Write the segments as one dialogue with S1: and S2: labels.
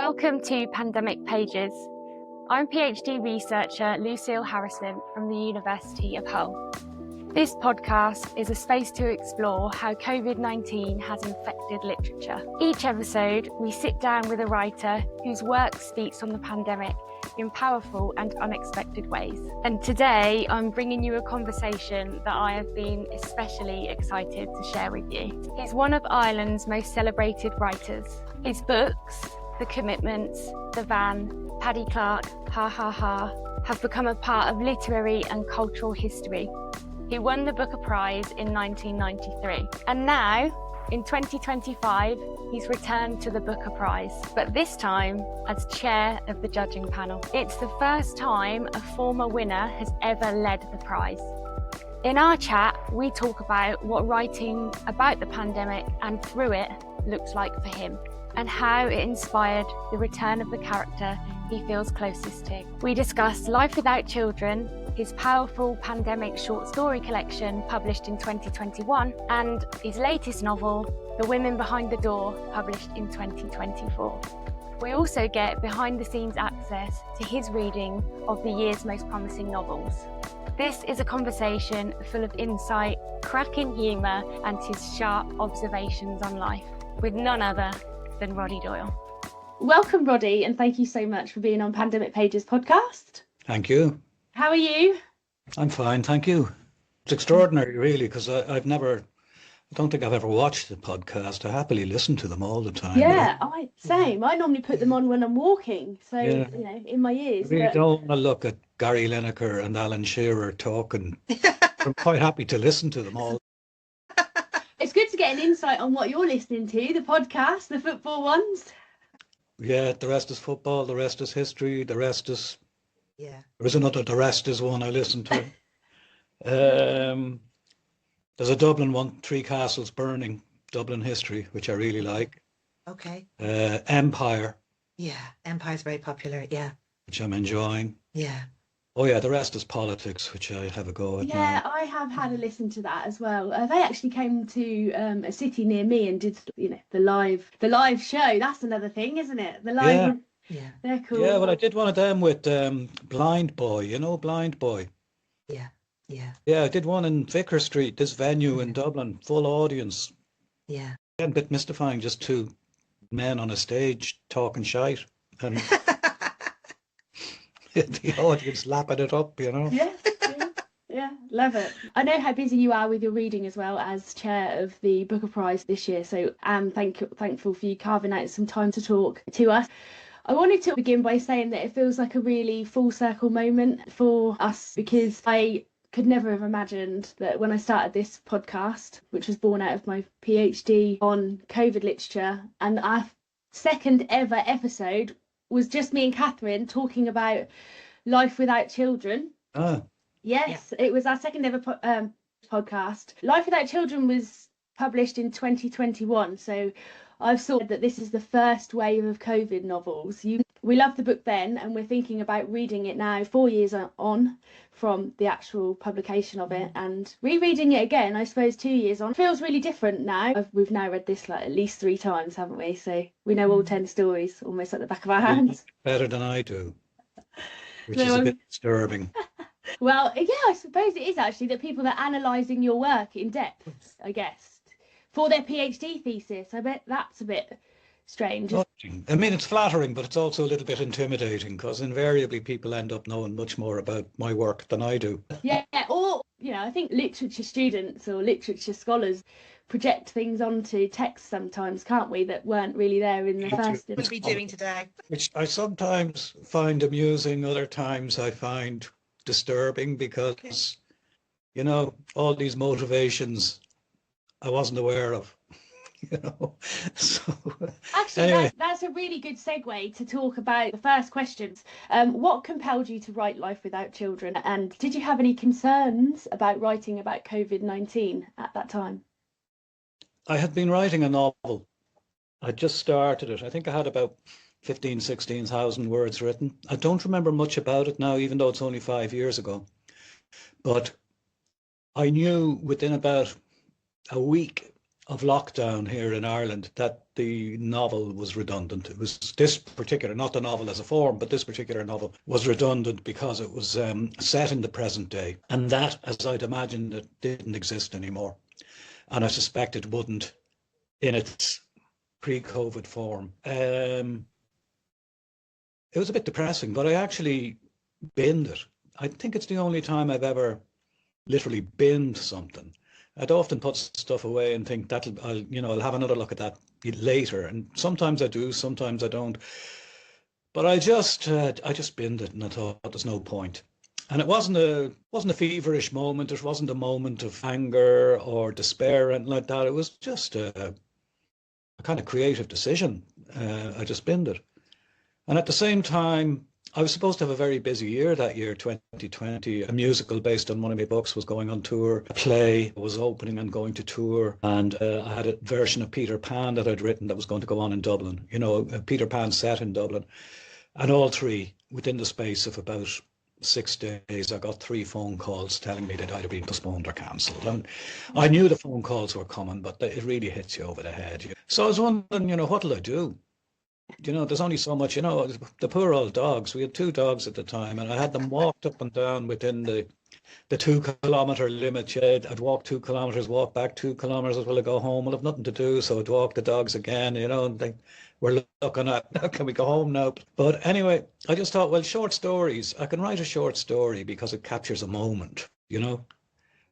S1: Welcome to Pandemic Pages. I'm PhD researcher Lucyl from the University of Hull. This podcast is a space to explore how COVID-19 has infected literature. Each episode, we sit down with a writer whose work speaks on the pandemic in powerful and unexpected ways. And today, I'm bringing you a conversation that I have been especially excited to share with you. He's one of Ireland's most celebrated writers. His books, The Commitments, The Van, Paddy Clark, Ha Ha Ha, have become a part of literary and cultural history. He won the Booker Prize in 1993. And now, in 2025, he's returned to the Booker Prize, but this time as chair of the judging panel. It's the first time a former winner has ever led the prize. In our chat, we talk about what writing about the pandemic and through it looks like for him, and how it inspired the return of the character he feels closest to. We discuss Life Without Children, his powerful pandemic short story collection published in 2021, and his latest novel, The Women Behind the Door, published in 2024. We also get behind-the-scenes access to his reading of the year's most promising novels. This is a conversation full of insight, cracking humour, and his sharp observations on life, with none other than Roddy Doyle. Welcome, Roddy, and thank you so much for being on Pandemic Pages podcast.
S2: Thank you.
S1: How are you?
S2: I'm fine, thank you. It's extraordinary, really, because I don't think I've ever watched the podcast. I happily listen to them all the time.
S1: Yeah, same. I normally put them on when I'm walking, so, in my ears.
S2: I really don't want to look at Gary Lineker and Alan Shearer talking. I'm quite happy to listen to them all.
S1: It's good to get an insight on what you're listening to, the podcast, the football ones.
S2: Yeah, the rest is football, the rest is history, the rest is...
S3: Yeah.
S2: There is another, the rest is one I listen to. There's a Dublin one, Three Castles Burning, Dublin history, which I really like.
S3: Okay.
S2: Empire.
S3: Yeah, Empire's very popular, yeah.
S2: Which I'm enjoying.
S3: Yeah.
S2: Oh yeah, the rest is politics, which I have a go at.
S1: Yeah, now. I have had a listen to that as well. They actually came to a city near me and did, the live show. That's another thing, isn't it? The live.
S3: Yeah.
S1: They're cool.
S2: Yeah, well, I did one of them with Blind Boy. Blind Boy.
S3: Yeah. Yeah.
S2: Yeah, I did one in Vicar Street, this venue in Dublin, full audience.
S3: Yeah.
S2: A bit mystifying, just two men on a stage talking shite and the audience lapping it up,
S1: Yeah, love it. I know how busy you are with your reading as well as chair of the Booker Prize this year, so I'm thankful for you carving out some time to talk to us. I wanted to begin by saying that it feels like a really full circle moment for us, because I could never have imagined that when I started this podcast, which was born out of my PhD on COVID literature, and our second ever episode was just me and Catherine talking about Life Without Children. Yes, yeah. It was our second ever podcast. Life Without Children was published in 2021, so I've thought that this is the first wave of COVID novels. We loved the book then, and we're thinking about reading it now, 4 years on from the actual publication of it, and rereading it again, I suppose 2 years on. It feels really different now. We've now read this at least 3 times, haven't we? So we know all 10 stories almost at the back of our hands.
S2: Better than I do, which is a bit disturbing.
S1: Well, yeah, I suppose it is actually that people are analysing your work in depth, I guess, for their PhD thesis. I bet that's a bit strange.
S2: I mean, it's flattering, but it's also a little bit intimidating, because invariably people end up knowing much more about my work than I do.
S1: Yeah, or, I think literature students or literature scholars project things onto text sometimes, can't we, that weren't really there in the first.
S3: What are we doing today?
S2: Which I sometimes find amusing, other times I find disturbing, because, all these motivations I wasn't aware of. So
S1: actually,
S2: anyway.
S1: that's a really good segue to talk about the first questions. What compelled you to write Life Without Children, and did you have any concerns about writing about COVID-19 at that time?
S2: I had been writing a novel. I just started it. I think I had about 16,000 words written. I don't remember much about it now, even though it's only 5 years ago, but I knew within about a week of lockdown here in Ireland that the novel was redundant. It was this particular, not the novel as a form, but this particular novel was redundant because it was set in the present day. And that, as I'd imagined, it didn't exist anymore. And I suspect it wouldn't in its pre-COVID form. It was a bit depressing, but I actually binned it. I think it's the only time I've ever literally binned something. I'd often put stuff away and think I'll have another look at that later. And sometimes I do, sometimes I don't. But I just binned it, and I thought there's no point. And it wasn't a feverish moment. It wasn't a moment of anger or despair or anything like that. It was just a kind of creative decision. I just binned it. And at the same time, I was supposed to have a very busy year that year, 2020. A musical based on one of my books was going on tour. A play was opening and going to tour. And I had a version of Peter Pan that I'd written that was going to go on in Dublin. You know, Peter Pan set in Dublin. And all three, within the space of about 6 days, I got 3 phone calls telling me they'd either been postponed or cancelled. And I knew the phone calls were coming, but it really hits you over the head. So I was wondering, what'll I do? There's only so much, the poor old dogs. We had 2 dogs at the time, and I had them walked up and down within the 2-kilometre limit. I'd walk 2 kilometres, walk back 2 kilometres. Will I go home? I'll have nothing to do, so I'd walk the dogs again, and they were looking at, how can we go home now? But anyway, I just thought, well, short stories, I can write a short story because it captures a moment,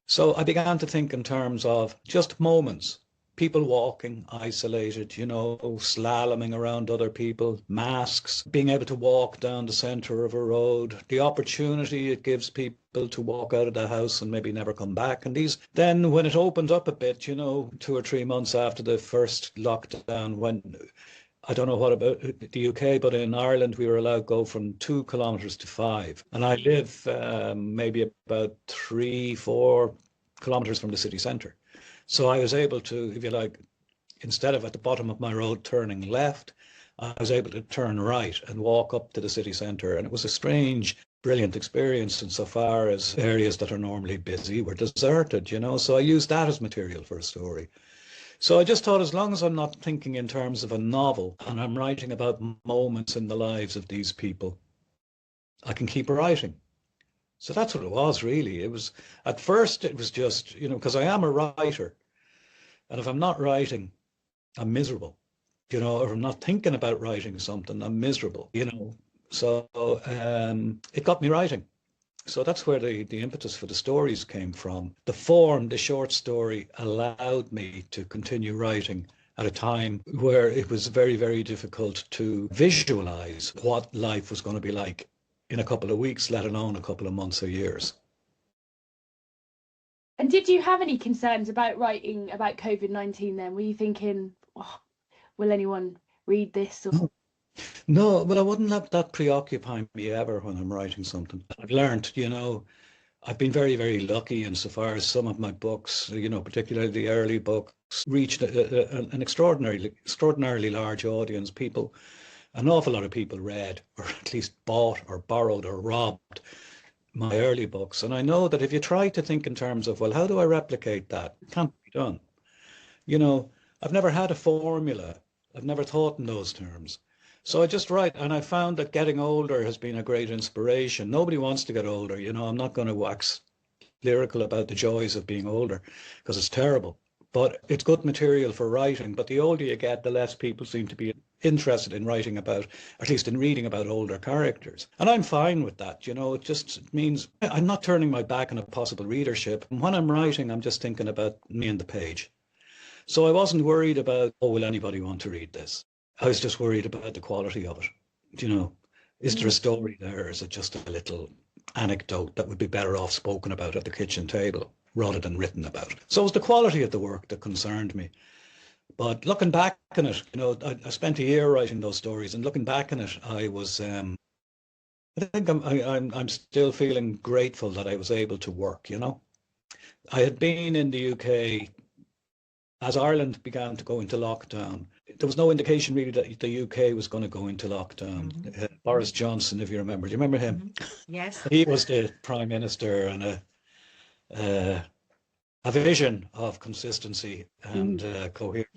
S2: So I began to think in terms of just moments. People walking, isolated, slaloming around other people, masks, being able to walk down the centre of a road, the opportunity it gives people to walk out of the house and maybe never come back. And then when it opened up a bit, 2 or 3 months after the first lockdown, when, I don't know what about the UK, but in Ireland, we were allowed to go from 2 kilometres to 5. And I live maybe about 3-4 kilometres from the city centre. So I was able to, if you like, instead of at the bottom of my road turning left, I was able to turn right and walk up to the city centre. And it was a strange, brilliant experience insofar as areas that are normally busy were deserted, So I used that as material for a story. So I just thought, as long as I'm not thinking in terms of a novel and I'm writing about moments in the lives of these people, I can keep writing. So that's what it was, really. At first, it was just, because I am a writer. And if I'm not writing, I'm miserable. Or if I'm not thinking about writing something, I'm miserable, So it got me writing. So that's where the impetus for the stories came from. The form, the short story, allowed me to continue writing at a time where it was very, very difficult to visualize what life was going to be like in a couple of weeks, let alone a couple of months or years.
S1: And did you have any concerns about writing about COVID-19 then? Were you thinking, will anyone read this? Or...
S2: No, but I wouldn't let that preoccupy me ever when I'm writing something. I've learned, I've been very, very lucky insofar as some of my books, particularly the early books, reached an extraordinarily large audience. An awful lot of people read, or at least bought or borrowed or robbed my early books. And I know that if you try to think in terms of, well, how do I replicate that? It can't be done. I've never had a formula. I've never thought in those terms. So I just write, and I found that getting older has been a great inspiration. Nobody wants to get older. I'm not going to wax lyrical about the joys of being older because it's terrible. But it's good material for writing. But the older you get, the less people seem to be interested in writing about, at least in reading about older characters. And I'm fine with that. It just means I'm not turning my back on a possible readership. And when I'm writing, I'm just thinking about me and the page. So I wasn't worried about, will anybody want to read this? I was just worried about the quality of it. Is there a story there? Is it just a little anecdote that would be better off spoken about at the kitchen table rather than written about? So it was the quality of the work that concerned me. But looking back on it, I spent a year writing those stories, and looking back on it, I was, I think I'm still feeling grateful that I was able to work. I had been in the UK as Ireland began to go into lockdown. There was no indication really that the UK was going to go into lockdown. Mm-hmm. Boris Johnson, if you remember, do you remember him?
S3: Mm-hmm. Yes.
S2: He was the Prime Minister, and a vision of consistency and coherence.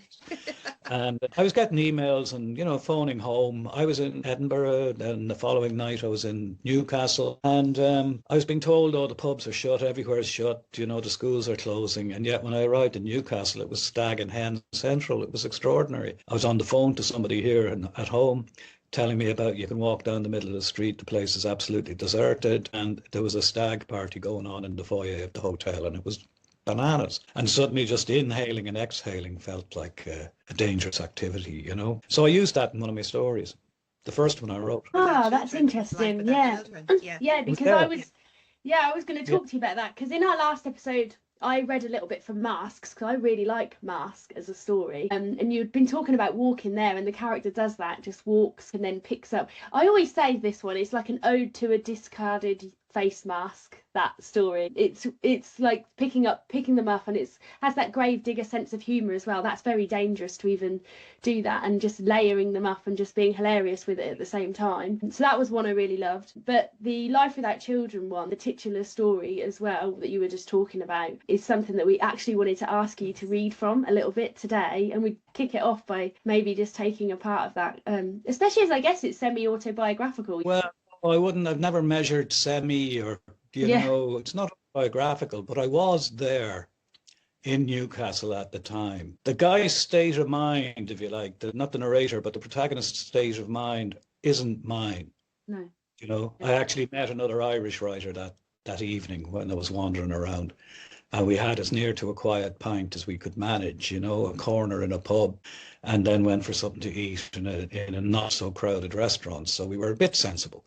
S2: And I was getting emails and, phoning home. I was in Edinburgh, and the following night I was in Newcastle. And I was being told, oh, the pubs are shut, everywhere is shut, the schools are closing. And yet when I arrived in Newcastle, it was stag and hen central. It was extraordinary. I was on the phone to somebody here at home telling me about you can walk down the middle of the street, the place is absolutely deserted. And there was a stag party going on in the foyer of the hotel, and it was bananas. And suddenly just inhaling and exhaling felt like a dangerous activity, So I used that in one of my stories, the first one I wrote.
S4: Oh, that's interesting. Yeah. Yeah, because
S2: Yeah.
S4: I was going to talk to you about that, because in our last episode I read a little bit from Masks, because I really like Mask as a story, and you'd been talking about walking there, and the character does that, just walks and then picks up. I always say this one is like an ode to a discarded face mask, that story. It's like picking them up, and has that grave digger sense of humor as well. That's very dangerous to even do that, and just layering them up and just being hilarious with it at the same time. So that was one I really loved. But the Life Without Children one, the titular story as well that you were just talking about, is something that we actually wanted to ask you to read from a little bit today, and we'd kick it off by maybe just taking a part of that, especially as I guess it's semi-autobiographical.
S2: Well, I've never measured semi or, it's not biographical, but I was there in Newcastle at the time. The guy's state of mind, if you like, not the narrator, but the protagonist's state of mind isn't mine.
S4: No.
S2: I actually met another Irish writer that evening when I was wandering around. And we had as near to a quiet pint as we could manage, a corner in a pub, and then went for something to eat in a not so crowded restaurant. So we were a bit sensible.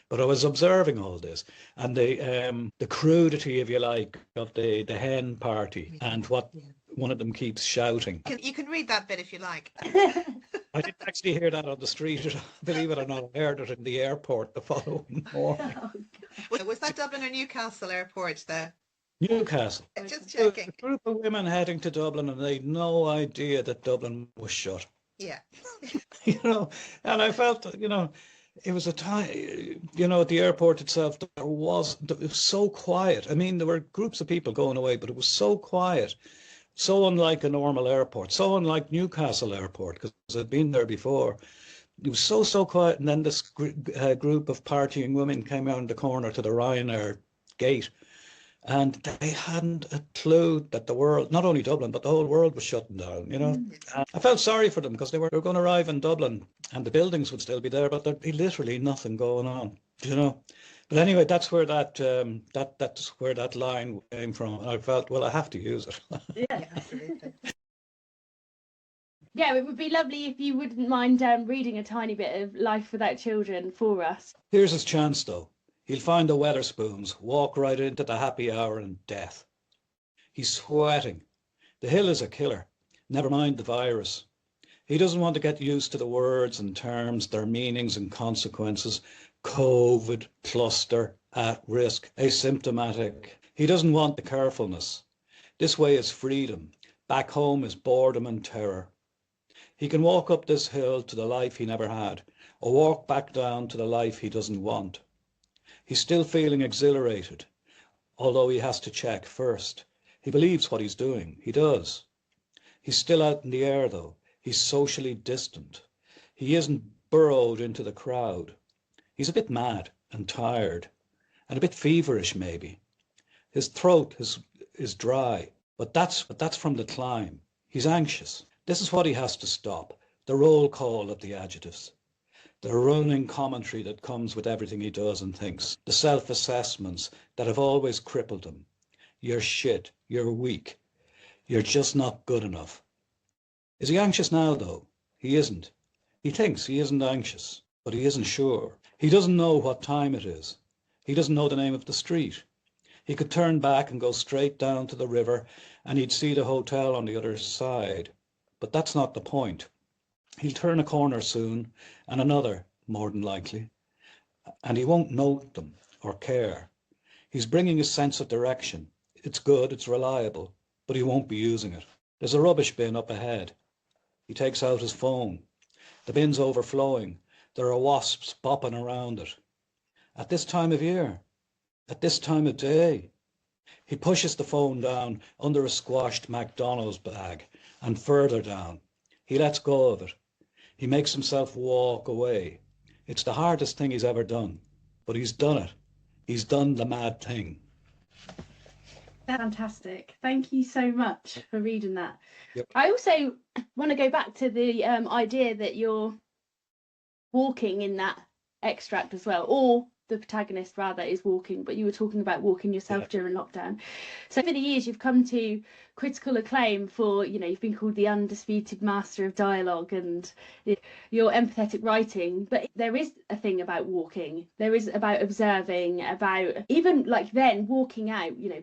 S2: But I was observing all this, and the crudity, if you like, of the hen party, and what one of them keeps shouting.
S3: You can read that bit if you like.
S2: I didn't actually hear that on the street. Believe it or not, I heard it in the airport the following morning.
S3: Was that Dublin or Newcastle airport there?
S2: Newcastle.
S3: Just checking.
S2: A group of women heading to Dublin, and they had no idea that Dublin was shut.
S3: Yeah.
S2: And I felt, it was a time, at the airport itself, it was so quiet. I mean, there were groups of people going away, but it was so quiet, so unlike a normal airport, so unlike Newcastle Airport, because I'd been there before. It was so quiet, and then this group of partying women came around the corner to the Ryanair gate, and they hadn't a clue that the world, not only Dublin, but the whole world was shutting down, And I felt sorry for them because they were going to arrive in Dublin and the buildings would still be there, but there'd be literally nothing going on, But anyway, that's where that's where that line came from. And I felt, well, I have to use it.
S3: Yeah, absolutely.
S4: Yeah, it would be lovely if you wouldn't mind reading a tiny bit of Life Without Children for us.
S2: Here's his chance, though. He'll find the Weatherspoons, walk right into the happy hour and death. He's sweating. The hill is a killer. Never mind the virus. He doesn't want to get used to the words and terms, their meanings and consequences. COVID, cluster, at risk, asymptomatic. He doesn't want the carefulness. This way is freedom. Back home is boredom and terror. He can walk up this hill to the life he never had, or walk back down to the life he doesn't want. He's still feeling exhilarated, although he has to check first. He believes what he's doing. He does. He's still out in the air, though. He's socially distant. He isn't burrowed into the crowd. He's a bit mad and tired, and a bit feverish, maybe. His throat is dry, but that's from the climb. He's anxious. This is what he has to stop, the roll call of the adjectives. The running commentary that comes with everything he does and thinks. The self-assessments that have always crippled him. You're shit. You're weak. You're just not good enough. Is he anxious now, though? He isn't. He thinks he isn't anxious, but he isn't sure. He doesn't know what time it is. He doesn't know the name of the street. He could turn back and go straight down to the river, and he'd see the hotel on the other side. But that's not the point. He'll turn a corner soon, and another, more than likely, and he won't note them or care. He's bringing his sense of direction. It's good, it's reliable, but he won't be using it. There's a rubbish bin up ahead. He takes out his phone. The bin's overflowing. There are wasps bopping around it. At this time of year, at this time of day, He pushes the phone down under a squashed McDonald's bag and further down. He lets go of it. He makes himself walk away. It's the hardest thing he's ever done, but he's done it. He's done the mad thing.
S4: Fantastic. Thank you so much for reading that.
S2: Yep.
S4: I also want to go back to the idea that you're walking in that extract as well, or the protagonist rather is walking, but you were talking about walking yourself during lockdown. So over the years you've come to critical acclaim for, you know, you've been called the undisputed master of dialogue and your empathetic writing, but there is a thing about walking, there is about observing, about even like then walking out, you know,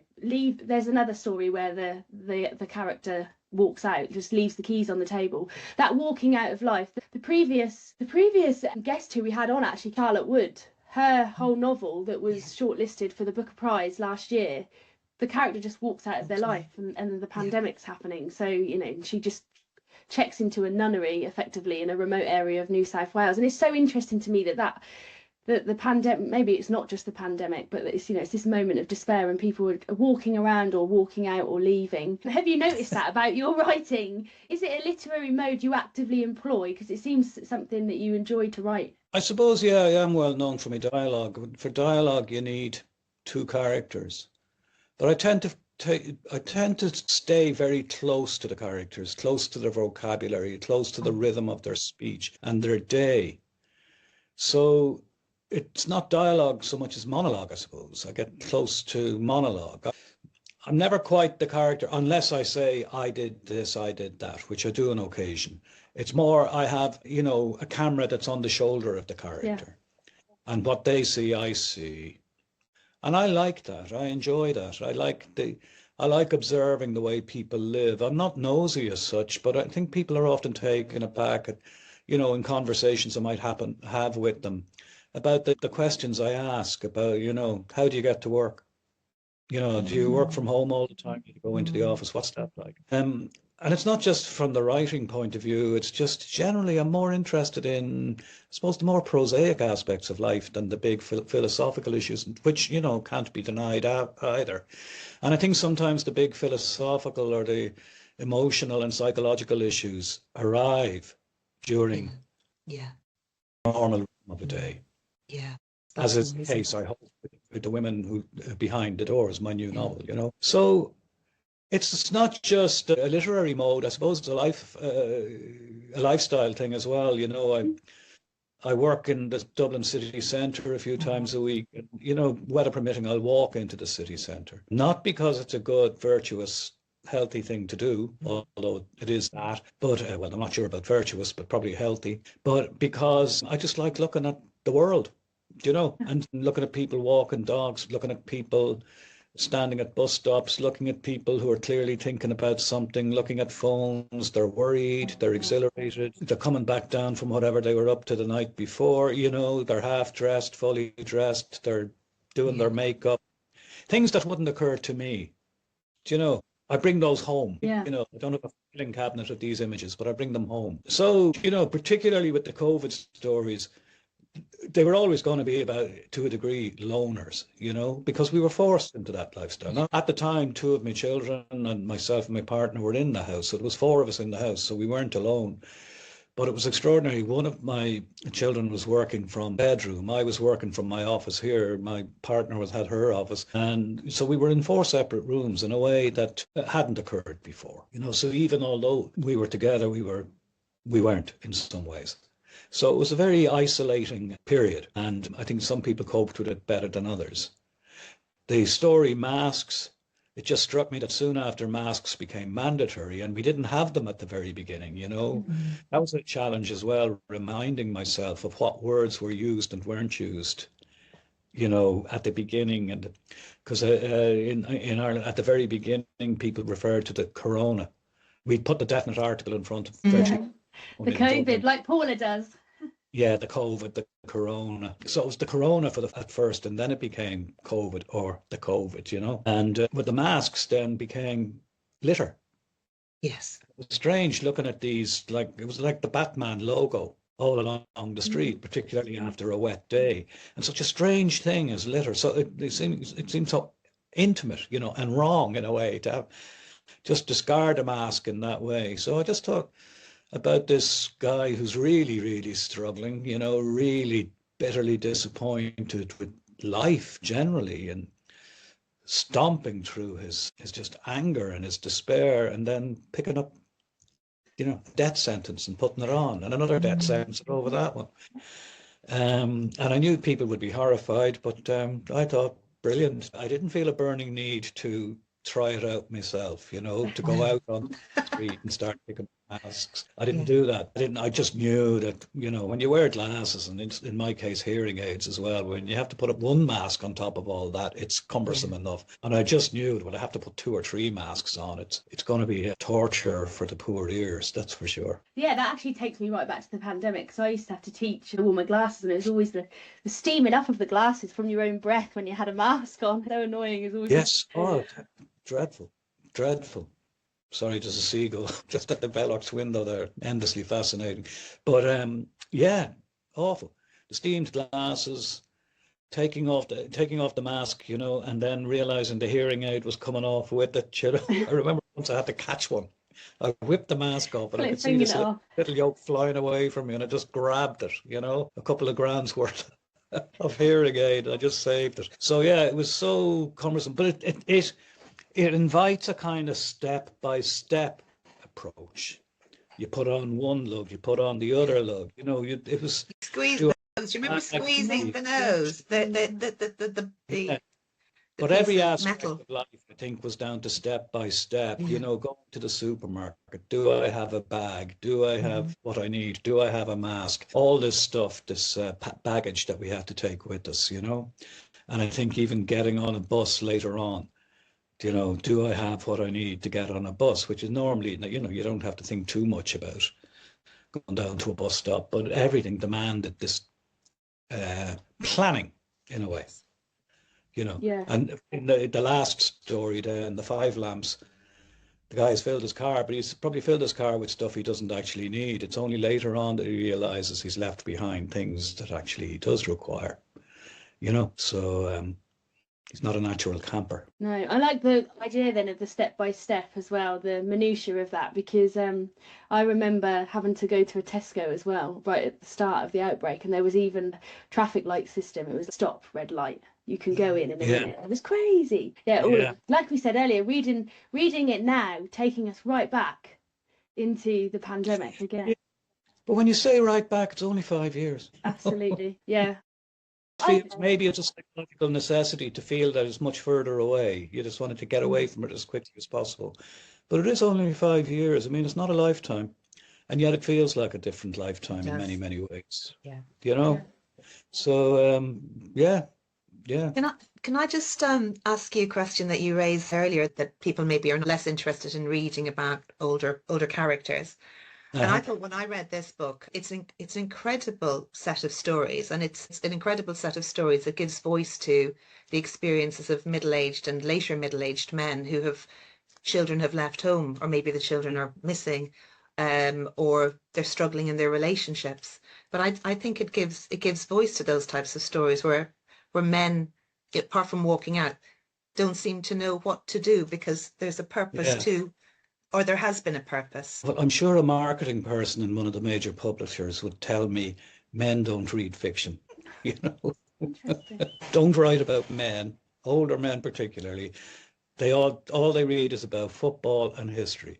S4: there's another story where the character walks out, just leaves the keys on the table. That walking out of life. The previous guest who we had on, actually, Charlotte Wood, her whole novel that was shortlisted for the Booker Prize last year, the character just walks out of their life, and then the pandemic's happening. So, you know, she just checks into a nunnery effectively in a remote area of New South Wales. And it's so interesting to me that the pandemic, maybe it's not just the pandemic, but it's, you know, it's this moment of despair and people are walking around or walking out or leaving. Have you noticed that about your writing? Is it a literary mode you actively employ? Because it seems something that you enjoy to write.
S2: I suppose, yeah, I am well known for my dialogue. For dialogue, you need two characters. But I tend to stay very close to the characters, close to their vocabulary, close to the rhythm of their speech and their day. So it's not dialogue so much as monologue, I suppose. I get close to monologue. I'm never quite the character unless I say I did this, I did that, which I do on occasion. It's more I have, you know, a camera that's on the shoulder of the character. Yeah. And what they see, I see. And I like that. I enjoy that. I like observing the way people live. I'm not nosy as such, but I think people are often taken aback at, you know, in conversations I might have with them about the questions I ask about, you know, how do you get to work? You know, do you work from home all the time? Do you go into the office? What's that like? And it's not just from the writing point of view. It's just generally I'm more interested in, I suppose, the more prosaic aspects of life than the big philosophical issues, which, you know, can't be denied either. And I think sometimes the big philosophical or the emotional and psychological issues arrive during the normal of the day.
S3: Yeah.
S2: As is the case, I hope, with the women who behind the doors, my new novel, you know. So it's not just a literary mode. I suppose it's a lifestyle thing as well. You know, I work in the Dublin city centre a few times a week. And, you know, weather permitting, I'll walk into the city centre. Not because it's a good, virtuous, healthy thing to do, although it is that. But, well, I'm not sure about virtuous, but probably healthy. But because I just like looking at the world, you know, and looking at people walking dogs, looking at people standing at bus stops, looking at people who are clearly thinking about something, looking at phones, they're worried, they're exhilarated, they're coming back down from whatever they were up to the night before, you know, they're half dressed, fully dressed, they're doing their makeup, things that wouldn't occur to me. Do you know, I bring those home. You know, I don't have a filing cabinet of these images, but I bring them home. So, you know, particularly with the COVID stories, they were always going to be about, to a degree, loners, you know, because we were forced into that lifestyle. Now, at the time, two of my children and myself and my partner were in the house. So there was four of us in the house, so we weren't alone. But it was extraordinary. One of my children was working from bedroom. I was working from my office here. My partner had her office. And so we were in four separate rooms in a way that hadn't occurred before. You know, so even although we were together, we weren't in some ways. So it was a very isolating period, and I think some people coped with it better than others. The story Masks, it just struck me that soon after masks became mandatory, and we didn't have them at the very beginning, you know. That was a challenge as well, reminding myself of what words were used and weren't used, you know, at the beginning. And because in Ireland, at the very beginning, people referred to the corona. We'd put the definite article in front of
S4: the COVID, like Paula does.
S2: Yeah, the COVID, the corona. So it was the corona at first, and then it became COVID or the COVID, you know. And with the masks then became litter.
S3: Yes.
S2: It was strange looking at these, like it was like the Batman logo all along the street, particularly after a wet day. And such a strange thing as litter. So it seemed so intimate, you know, and wrong in a way to have, just discard a mask in that way. So I just thought about this guy who's really, really struggling, you know, really bitterly disappointed with life generally, and stomping through his just anger and his despair, and then picking up, you know, a death sentence and putting it on, and another death sentence over that one. And I knew people would be horrified, but I thought, brilliant. I didn't feel a burning need to try it out myself, you know, to go out on the street and start picking masks. I didn't do that. I just knew that, you know, when you wear glasses, and in my case, hearing aids as well, when you have to put up one mask on top of all that, it's cumbersome enough. And I just knew that when I have to put 2 or 3 masks on, it's going to be a torture for the poor ears, that's for sure.
S4: Yeah, that actually takes me right back to the pandemic, because I used to have to teach all my glasses, and it was always the steaming up of the glasses from your own breath when you had a mask on. So annoying. Is always.
S2: Yes, oh, dreadful, dreadful. Sorry, there's a seagull just at the Bellocs window there. Endlessly fascinating. But yeah, awful. The steamed glasses, taking off the mask, you know, and then realizing the hearing aid was coming off with it. You know, I remember once I had to catch one. I whipped the mask off, and I could see this little yolk flying away from me, and I just grabbed it, you know, a couple of grand's worth of hearing aid. I just saved it. So yeah, it was so cumbersome, but it invites a kind of step-by-step approach. You put on one lug, you put on the other lug. You know, it was
S3: squeeze the nose. Do you remember squeezing the nose?
S2: Yeah. But every aspect of life, I think, was down to step by step. You know, going to the supermarket. Do I have a bag? Do I have what I need? Do I have a mask? All this stuff, this baggage that we had to take with us. You know, and I think even getting on a bus later on. You know, do I have what I need to get on a bus, which is normally, you know, you don't have to think too much about going down to a bus stop, but everything demanded this planning in a way, you know.
S4: Yeah.
S2: And in the last story, in the 5 lamps, the guy's filled his car, but he's probably filled his car with stuff he doesn't actually need. It's only later on that he realizes he's left behind things that actually he does require, you know. So he's not a natural camper.
S4: No, I like the idea then of the step by step as well, the minutiae of that, because I remember having to go to a Tesco as well right at the start of the outbreak, and there was even traffic light system. It was stop, red light. You can go in a minute. It was crazy. Yeah, like we said earlier, reading it now, taking us right back into the pandemic again.
S2: But when you say right back, it's only 5 years.
S4: Absolutely, yeah.
S2: Maybe it's a psychological necessity to feel that it's much further away. You just wanted to get away from it as quickly as possible. But it is only 5 years. I mean, it's not a lifetime. And yet it feels like a different lifetime in many, many ways.
S3: Yeah.
S2: You know? Yeah. So, yeah.
S3: Can I just ask you a question that you raised earlier, that people maybe are less interested in reading about older characters? And I thought when I read this book, it's an incredible set of stories, and it's an incredible set of stories that gives voice to the experiences of middle-aged and later middle-aged men who children have left home, or maybe the children are missing, or they're struggling in their relationships. But I think it gives voice to those types of stories where men, apart from walking out, don't seem to know what to do because there's a purpose to. Or there has been a purpose.
S2: Well, I'm sure a marketing person in one of the major publishers would tell me men don't read fiction. You know, don't write about men, older men particularly. All they read is about football and history.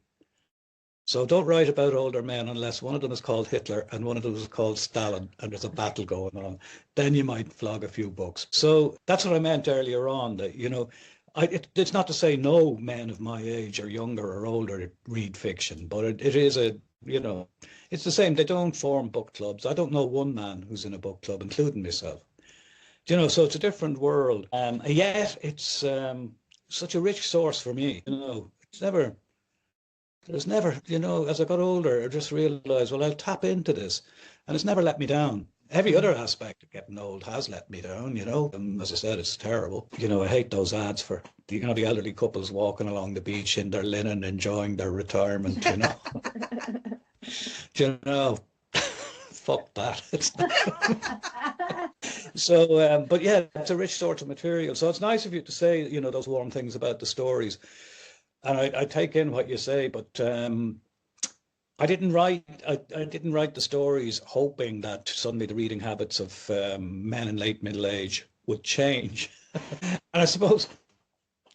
S2: So don't write about older men unless one of them is called Hitler and one of them is called Stalin and there's a battle going on. Then you might flog a few books. So that's what I meant earlier on, that, you know, it's not to say no men of my age or younger or older read fiction, but it is you know, it's the same. They don't form book clubs. I don't know one man who's in a book club, including myself. You know, so it's a different world. Yet it's such a rich source for me. You know, there's never, you know, as I got older, I just realized, well, I'll tap into this, and it's never let me down. Every other aspect of getting old has let me down, you know. And as I said, it's terrible. You know, I hate those ads for, you know, the elderly couples walking along the beach in their linen, enjoying their retirement, you know. You know, fuck that. So, but yeah, it's a rich source of material. So it's nice of you to say, those warm things about the stories. And I take in what you say, but I didn't write. I didn't write the stories hoping that suddenly the reading habits of men in late middle age would change. And I suppose,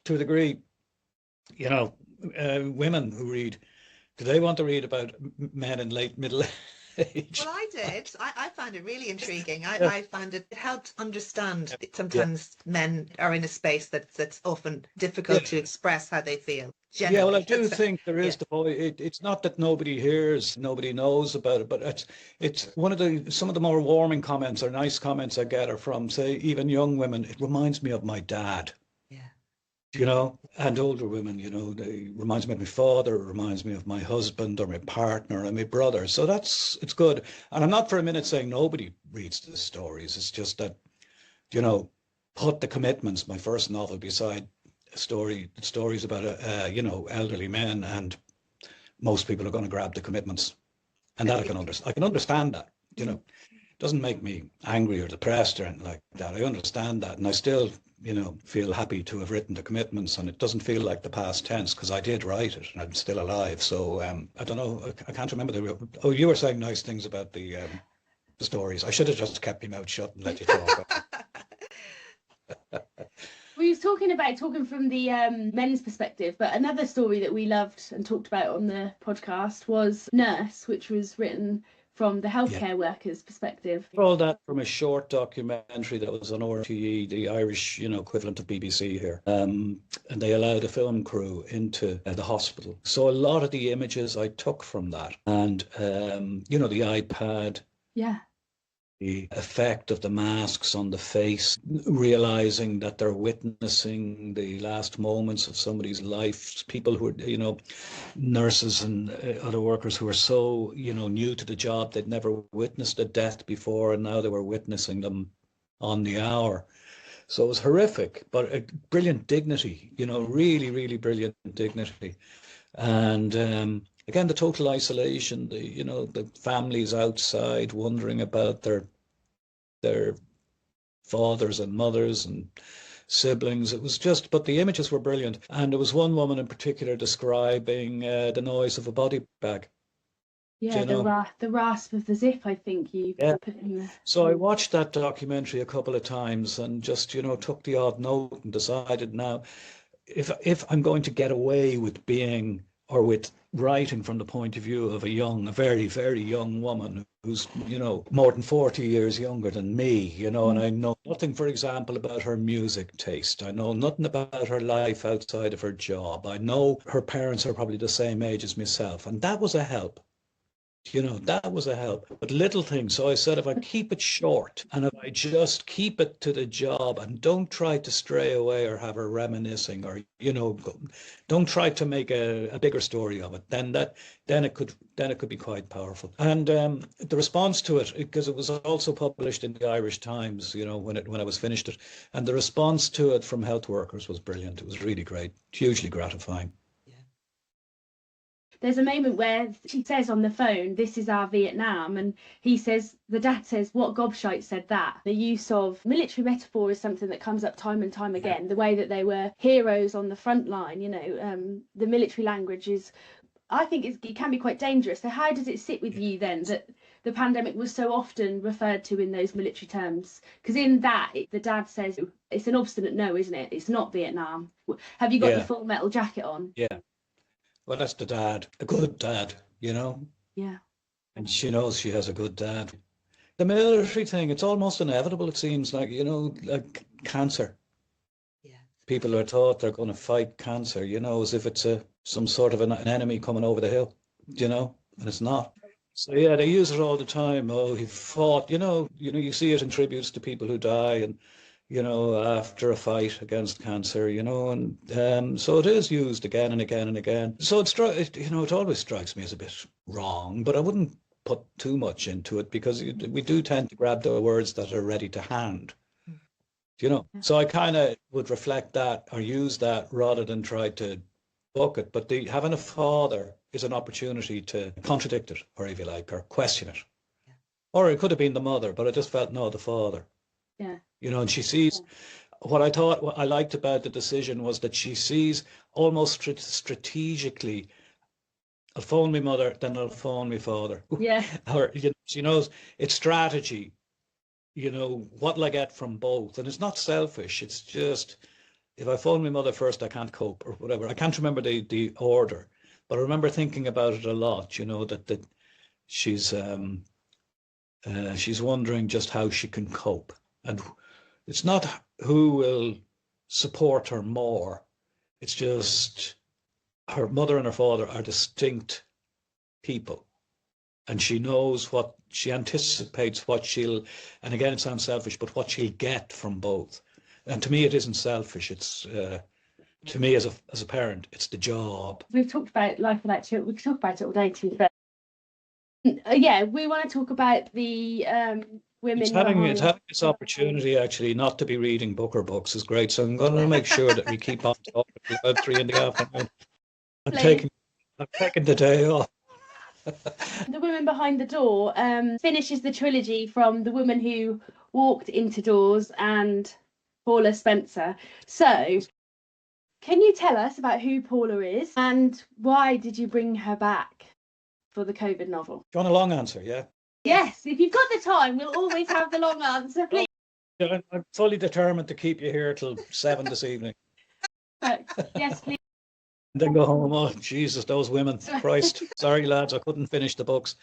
S2: to a degree, women who read, do they want to read about men in late middle age?
S3: Well, I did. I found it really intriguing.
S2: Yeah.
S3: I found it helped understand that sometimes men are in a space that's often difficult to express how they feel.
S2: Yeah, well, I
S3: Generally.
S2: do think there is the point. It's not that nobody hears, nobody knows about it, but it's some of the more warming comments or nice comments I get are from, say, even young women. It reminds me of my dad.
S3: Yeah.
S2: And older women, they reminds me of my father, it reminds me of my husband or my partner or my brother. So it's good. And I'm not for a minute saying nobody reads the stories. It's just that, put the commitments, my first novel, beside stories about elderly men, and most people are going to grab the commitments, and that I can understand that. It doesn't make me angry or depressed or anything like that. I understand that, and I still feel happy to have written the commitments, and it doesn't feel like the past tense because I did write it and I'm still alive. So I don't know, I can't remember you were saying nice things about the stories. I should have just kept my mouth shut and let you talk.
S4: We was talking from the men's perspective, but another story that we loved and talked about on the podcast was Nurse, which was written from the healthcare workers' perspective.
S2: All that from a short documentary that was on RTE, the Irish, equivalent of BBC here. And they allowed a film crew into the hospital. So a lot of the images I took from that, and the iPad.
S4: Yeah.
S2: The effect of the masks on the face, realizing that they're witnessing the last moments of somebody's life, people who are, nurses and other workers who are so, new to the job, they'd never witnessed a death before, and now they were witnessing them on the hour. So it was horrific, but a brilliant dignity, really, really brilliant dignity. And again, the total isolation, the families outside wondering about their fathers and mothers and siblings. It was just, but the images were brilliant. And there was one woman in particular describing the noise of a body bag.
S4: Yeah, the rasp of the zip, I think you put in there.
S2: So I watched that documentary a couple of times and just, took the odd note and decided now, if I'm going to get away with being or with writing from the point of view of a very, very young woman who's, more than 40 years younger than me, and I know nothing, for example, about her music taste. I know nothing about her life outside of her job. I know her parents are probably the same age as myself, and that was a help. That was a help. But little things. So I said, if I keep it short and if I just keep it to the job and don't try to stray away or have her reminiscing or, don't try to make a bigger story of it, then it could be quite powerful. And the response to it, because it was also published in the Irish Times, when I was finished it, and the response to it from health workers was brilliant. It was really great, hugely gratifying.
S4: There's a moment where she says on the phone, "This is our Vietnam," and the dad says, "What gobshite said that?" The use of military metaphor is something that comes up time and time again. The way that they were heroes on the front line, the military language is, I think it can be quite dangerous. So how does it sit with you then that the pandemic was so often referred to in those military terms? Because in that, the dad says, it's an obstinate no, isn't it? It's not Vietnam. Have you got your full metal jacket on?
S2: Yeah. Well, that's the dad, a good dad,
S4: Yeah.
S2: And she knows she has a good dad. The military thing, it's almost inevitable, it seems like, like cancer.
S3: Yeah.
S2: People are taught they're going to fight cancer, as if it's some sort of an enemy coming over the hill, and it's not. So yeah, they use it all the time. Oh, he fought, you see it in tributes to people who die and, after a fight against cancer, and so it is used again and again and again. So it always strikes me as a bit wrong, but I wouldn't put too much into it because we do tend to grab the words that are ready to hand, So I kind of would reflect that or use that rather than try to book it. But having a father is an opportunity to contradict it, or if you like, or question it. Or it could have been the mother, but I just felt, no, the father.
S4: Yeah.
S2: You know, and she sees, what I liked about the decision was that she sees almost strategically, I'll phone my mother, then I'll phone my father.
S4: Yeah.
S2: Or, you know, she knows it's strategy, you know, what'll I get from both? And it's not selfish. It's just, if I phone my mother first, I can't cope or whatever. I can't remember the order, but I remember thinking about it a lot, you know, that she's wondering just how she can cope. And it's not who will support her more. It's just her mother and her father are distinct people. And she knows what she anticipates, what she'll, and again, it sounds selfish, but what she'll get from both. And to me, it isn't selfish. It's to me as a parent, it's the job.
S4: We've talked about life without children. We could talk about it all day, to be fair. Yeah, we want to talk about the women.
S2: It's having this opportunity actually not to be reading Booker books is great. So I'm going to make sure that we keep on talking about 3 in the afternoon. I'm taking the day off.
S4: The Woman Behind the Door finishes the trilogy from The Woman Who Walked Into Doors and Paula Spencer. So, can you tell us about who Paula is and why did you bring her back for the COVID novel?
S2: Do you want a long answer, yeah?
S4: Yes, if you've got the time, we'll always have the long answer, please.
S2: I'm fully determined to keep you here till 7 this evening.
S4: Yes, please.
S2: And then go home. Oh, Jesus, those women. Christ. Sorry, lads, I couldn't finish the books.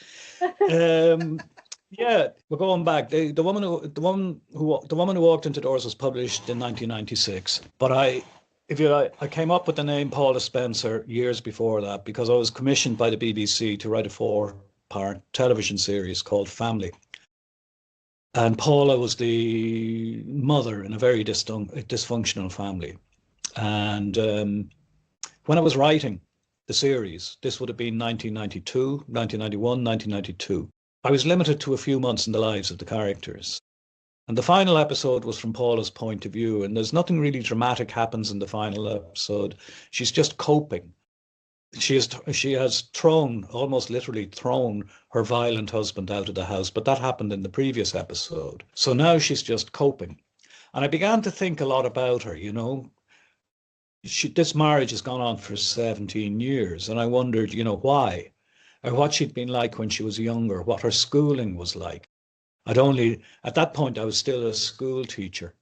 S2: Yeah, we're going back. The woman who walked into doors was published in 1996. But I came up with the name Paula Spencer years before that because I was commissioned by the BBC to write a 4-part television series called Family. And Paula was the mother in a very dysfunctional family. And when I was writing the series, this would have been 1992, 1991, 1992, I was limited to a few months in the lives of the characters. And the final episode was from Paula's point of view, and there's nothing really dramatic happens in the final episode. She's just coping. She has almost literally thrown her violent husband out of the house, but that happened in the previous episode. So now she's just coping. And I began to think a lot about her, you know. This marriage has gone on for 17 years, and I wondered, you know, why, or what she'd been like when she was younger, what her schooling was like. At that point, I was still a school teacher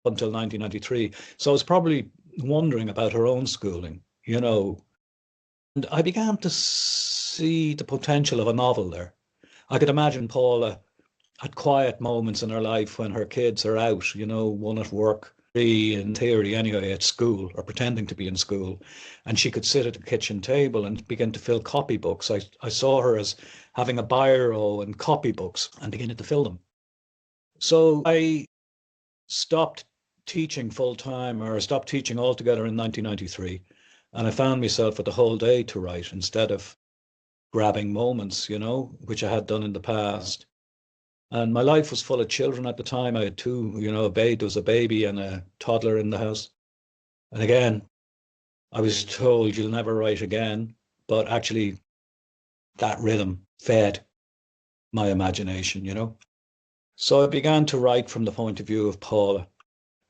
S2: until 1993, so I was probably wondering about her own schooling, you know. And I began to see the potential of a novel there. I could imagine Paula at quiet moments in her life when her kids are out, you know, one at work, in theory anyway, at school or pretending to be in school, and she could sit at the kitchen table and begin to fill copybooks. I saw her as having a biro and copybooks and beginning to fill them. So I stopped teaching full time, or stopped teaching altogether in 1993, and I found myself with the whole day to write instead of grabbing moments, you know, which I had done in the past. And my life was full of children at the time. I had 2, you know, there was a baby and a toddler in the house. And again, I was told you'll never write again. But actually, that rhythm fed my imagination, you know. So I began to write from the point of view of Paula.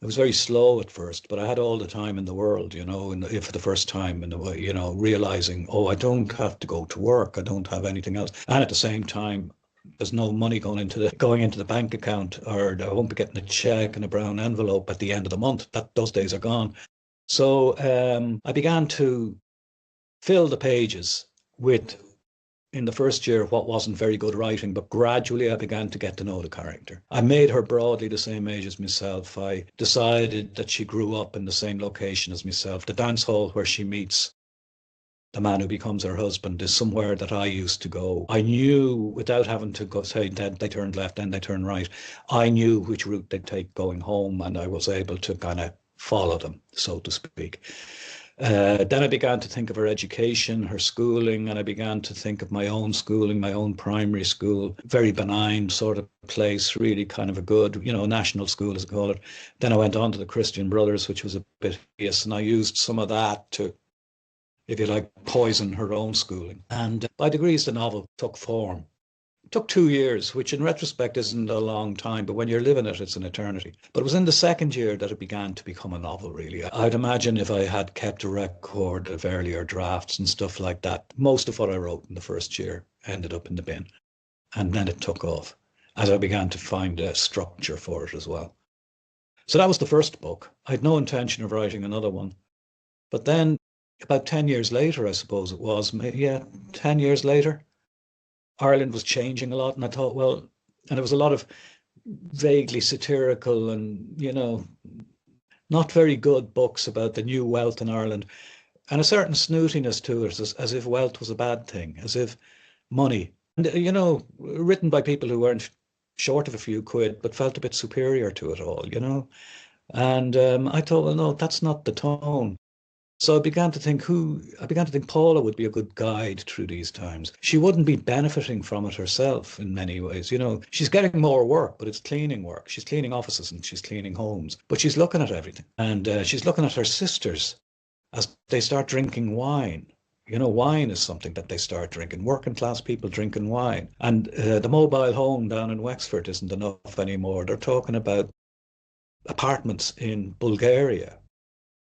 S2: It was very slow at first, but I had all the time in the world, you know, for the first time, in the way, you know, realizing, oh, I don't have to go to work. I don't have anything else. And at the same time, there's no money going into the bank account, or I won't be getting a check in a brown envelope at the end of the month. Those days are gone. So I began to fill the pages with, in the first year, what wasn't very good writing, but gradually I began to get to know the character. I made her broadly the same age as myself. I decided that she grew up in the same location as myself. The dance hall where she meets the man who becomes her husband is somewhere that I used to go. I knew, without having to go say, then they turned left, then they turned right, I knew which route they'd take going home, and I was able to kind of follow them, so to speak. Then I began to think of her education, her schooling, and I began to think of my own schooling, my own primary school, very benign sort of place, really kind of a good, you know, national school, as I call it. Then I went on to the Christian Brothers, which was a bit hideous, and I used some of that to, if you like, poison her own schooling. And by degrees, the novel took form. took 2 years, which in retrospect isn't a long time, but when you're living it, it's an eternity. But it was in the second year that it began to become a novel, really. I'd imagine if I had kept a record of earlier drafts and stuff like that, most of what I wrote in the first year ended up in the bin. And then it took off as I began to find a structure for it as well. So that was the first book. I had no intention of writing another one. But then about 10 years later, I suppose it was, 10 years later, Ireland was changing a lot. And I thought, well, and there was a lot of vaguely satirical and, not very good books about the new wealth in Ireland, and a certain snootiness to it, as if wealth was a bad thing, as if money, and, written by people who weren't short of a few quid, but felt a bit superior to it all, And I thought, well, no, that's not the tone. So I began to think Paula would be a good guide through these times. She wouldn't be benefiting from it herself in many ways. She's getting more work, but it's cleaning work. She's cleaning offices and she's cleaning homes, but she's looking at everything. And she's looking at her sisters as they start drinking wine. Wine is something that they start drinking. Working class people drinking wine. And the mobile home down in Wexford isn't enough anymore. They're talking about apartments in Bulgaria.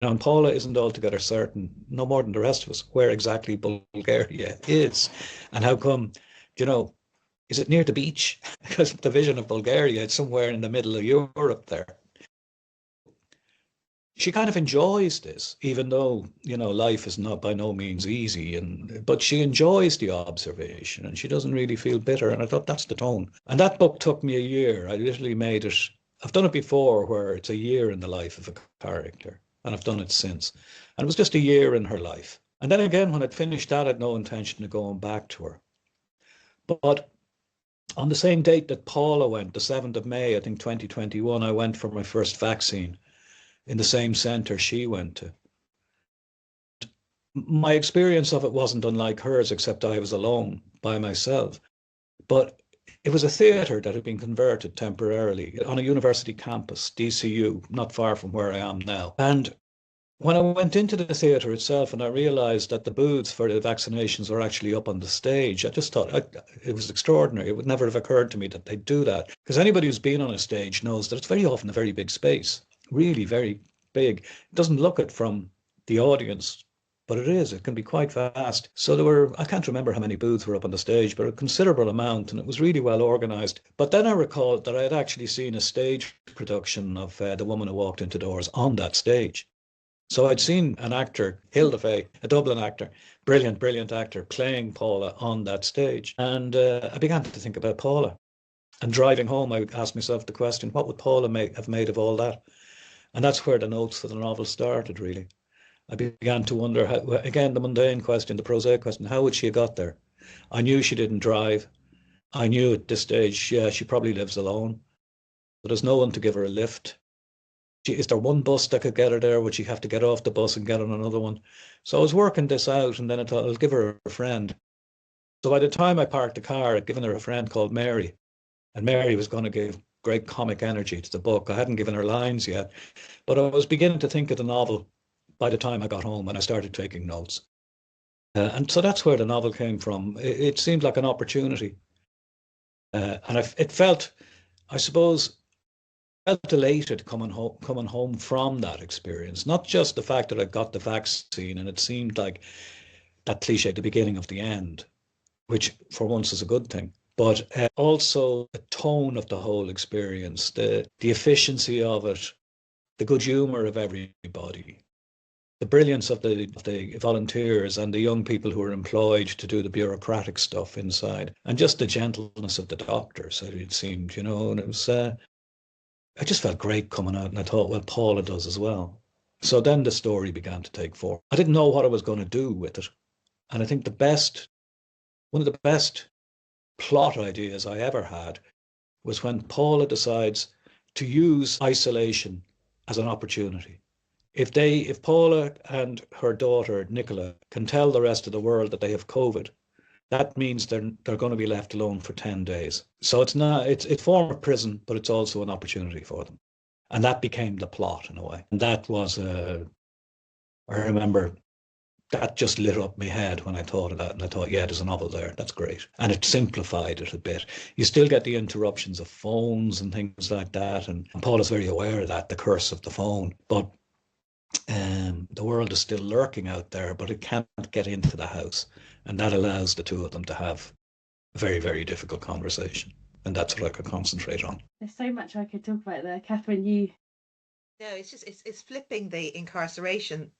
S2: Now, and Paula isn't altogether certain, no more than the rest of us, where exactly Bulgaria is. And how come, is it near the beach? Because the vision of Bulgaria, it's somewhere in the middle of Europe there. She kind of enjoys this, even though, life is not by no means easy, but she enjoys the observation and she doesn't really feel bitter. And I thought that's the tone. And that book took me a year. I literally made it. I've done it before where it's a year in the life of a character, and I've done it since. And it was just a year in her life. And then again, when I'd finished that, I had no intention of going back to her. But on the same date that Paula went, the 7th of May, I think 2021, I went for my first vaccine in the same centre she went to. My experience of it wasn't unlike hers, except I was alone by myself. But it was a theatre that had been converted temporarily on a university campus, DCU, not far from where I am now. And when I went into the theatre itself and I realised that the booths for the vaccinations were actually up on the stage, I just thought it was extraordinary. It would never have occurred to me that they'd do that. Because anybody who's been on a stage knows that it's very often a very big space, really very big. It doesn't look it from the audience, but it is. It can be quite vast. So there were, I can't remember how many booths were up on the stage, but a considerable amount, and it was really well organised. But then I recalled that I had actually seen a stage production of The Woman Who Walked Into Doors on that stage. So I'd seen an actor, Hilda Faye, a Dublin actor, brilliant actor, playing Paula on that stage. And I began to think about Paula. And driving home, I asked myself the question, what would Paula have made of all that? And that's where the notes for the novel started, really. I began to wonder, how, again, the mundane question, the prosaic question, how would she have got there? I knew she didn't drive. I knew at this stage, yeah, she probably lives alone. But there's no one to give her a lift. Is there one bus that could get her there? Would she have to get off the bus and get on another one? So I was working this out, and then I thought, I'll give her a friend. So by the time I parked the car, I'd given her a friend called Mary. And Mary was going to give great comic energy to the book. I hadn't given her lines yet, but I was beginning to think of the novel by the time I got home and I started taking notes. And so that's where the novel came from. It seemed like an opportunity. And it felt, I suppose, felt elated coming home from that experience. Not just the fact that I got the vaccine and it seemed like that cliche, the beginning of the end, which for once is a good thing, but also the tone of the whole experience, the efficiency of it, the good humour of everybody, the brilliance of the volunteers and the young people who were employed to do the bureaucratic stuff inside, and just the gentleness of the doctors, it seemed, and it was, I just felt great coming out, and I thought, well, Paula does as well. So then the story began to take form. I didn't know what I was going to do with it. And I think one of the best plot ideas I ever had was when Paula decides to use isolation as an opportunity. If Paula and her daughter, Nicola, can tell the rest of the world that they have COVID, that means they're going to be left alone for 10 days. So it's a form of prison, but it's also an opportunity for them. And that became the plot in a way. And that was, I remember that just lit up my head when I thought of that. And I thought, yeah, there's a novel there. That's great. And it simplified it a bit. You still get the interruptions of phones and things like that. And Paul is very aware of that, the curse of the phone. But the world is still lurking out there, but it can't get into the house. And that allows the two of them to have a very, very difficult conversation. And that's what I could concentrate on.
S4: There's so much I could talk about there. Catherine, you...
S3: No, it's flipping the incarceration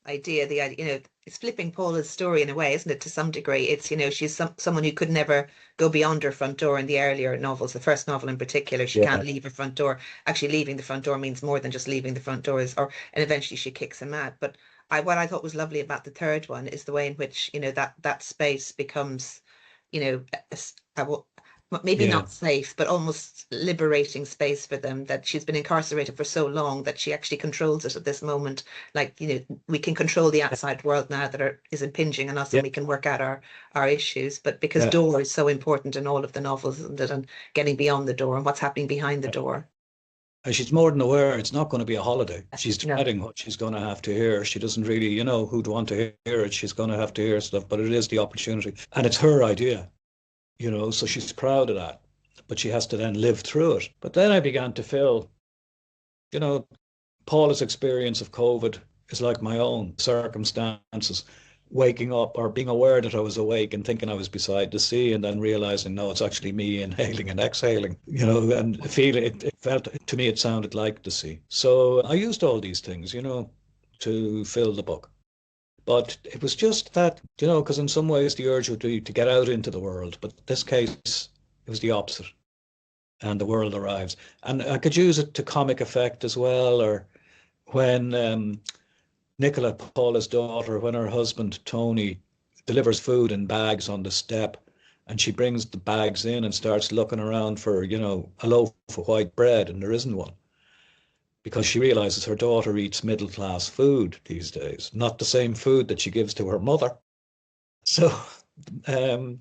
S3: idea, the idea, it's flipping Paula's story in a way, isn't it, to some degree? It's, she's someone who could never go beyond her front door in the earlier novels, the first novel in particular. She can't leave her front door. Actually, leaving the front door means more than just leaving the front door, and eventually she kicks him out. But what I thought was lovely about the third one is the way in which, that space becomes, maybe not safe, but almost liberating space for them, that she's been incarcerated for so long that she actually controls it at this moment. Like, we can control the outside world now that is impinging on us, and we can work out our issues. But because door is so important in all of the novels, and getting beyond the door and what's happening behind the door.
S2: And she's more than aware it's not going to be a holiday. She's dreading what she's going to have to hear. She doesn't really, who'd want to hear it. She's going to have to hear stuff, but it is the opportunity. And it's her idea. So she's proud of that, but she has to then live through it. But then I began to feel, Paula's experience of COVID is like my own circumstances, waking up or being aware that I was awake and thinking I was beside the sea, and then realizing, no, it's actually me inhaling and exhaling, and feeling it felt, to me, it sounded like the sea. So I used all these things, to fill the book. But it was just that, because in some ways the urge would be to get out into the world. But in this case, it was the opposite. And the world arrives. And I could use it to comic effect as well. Or when Nicola, Paula's daughter, when her husband, Tony, delivers food in bags on the step, and she brings the bags in and starts looking around for, a loaf of white bread, and there isn't one. Because she realizes her daughter eats middle-class food these days, not the same food that she gives to her mother. So I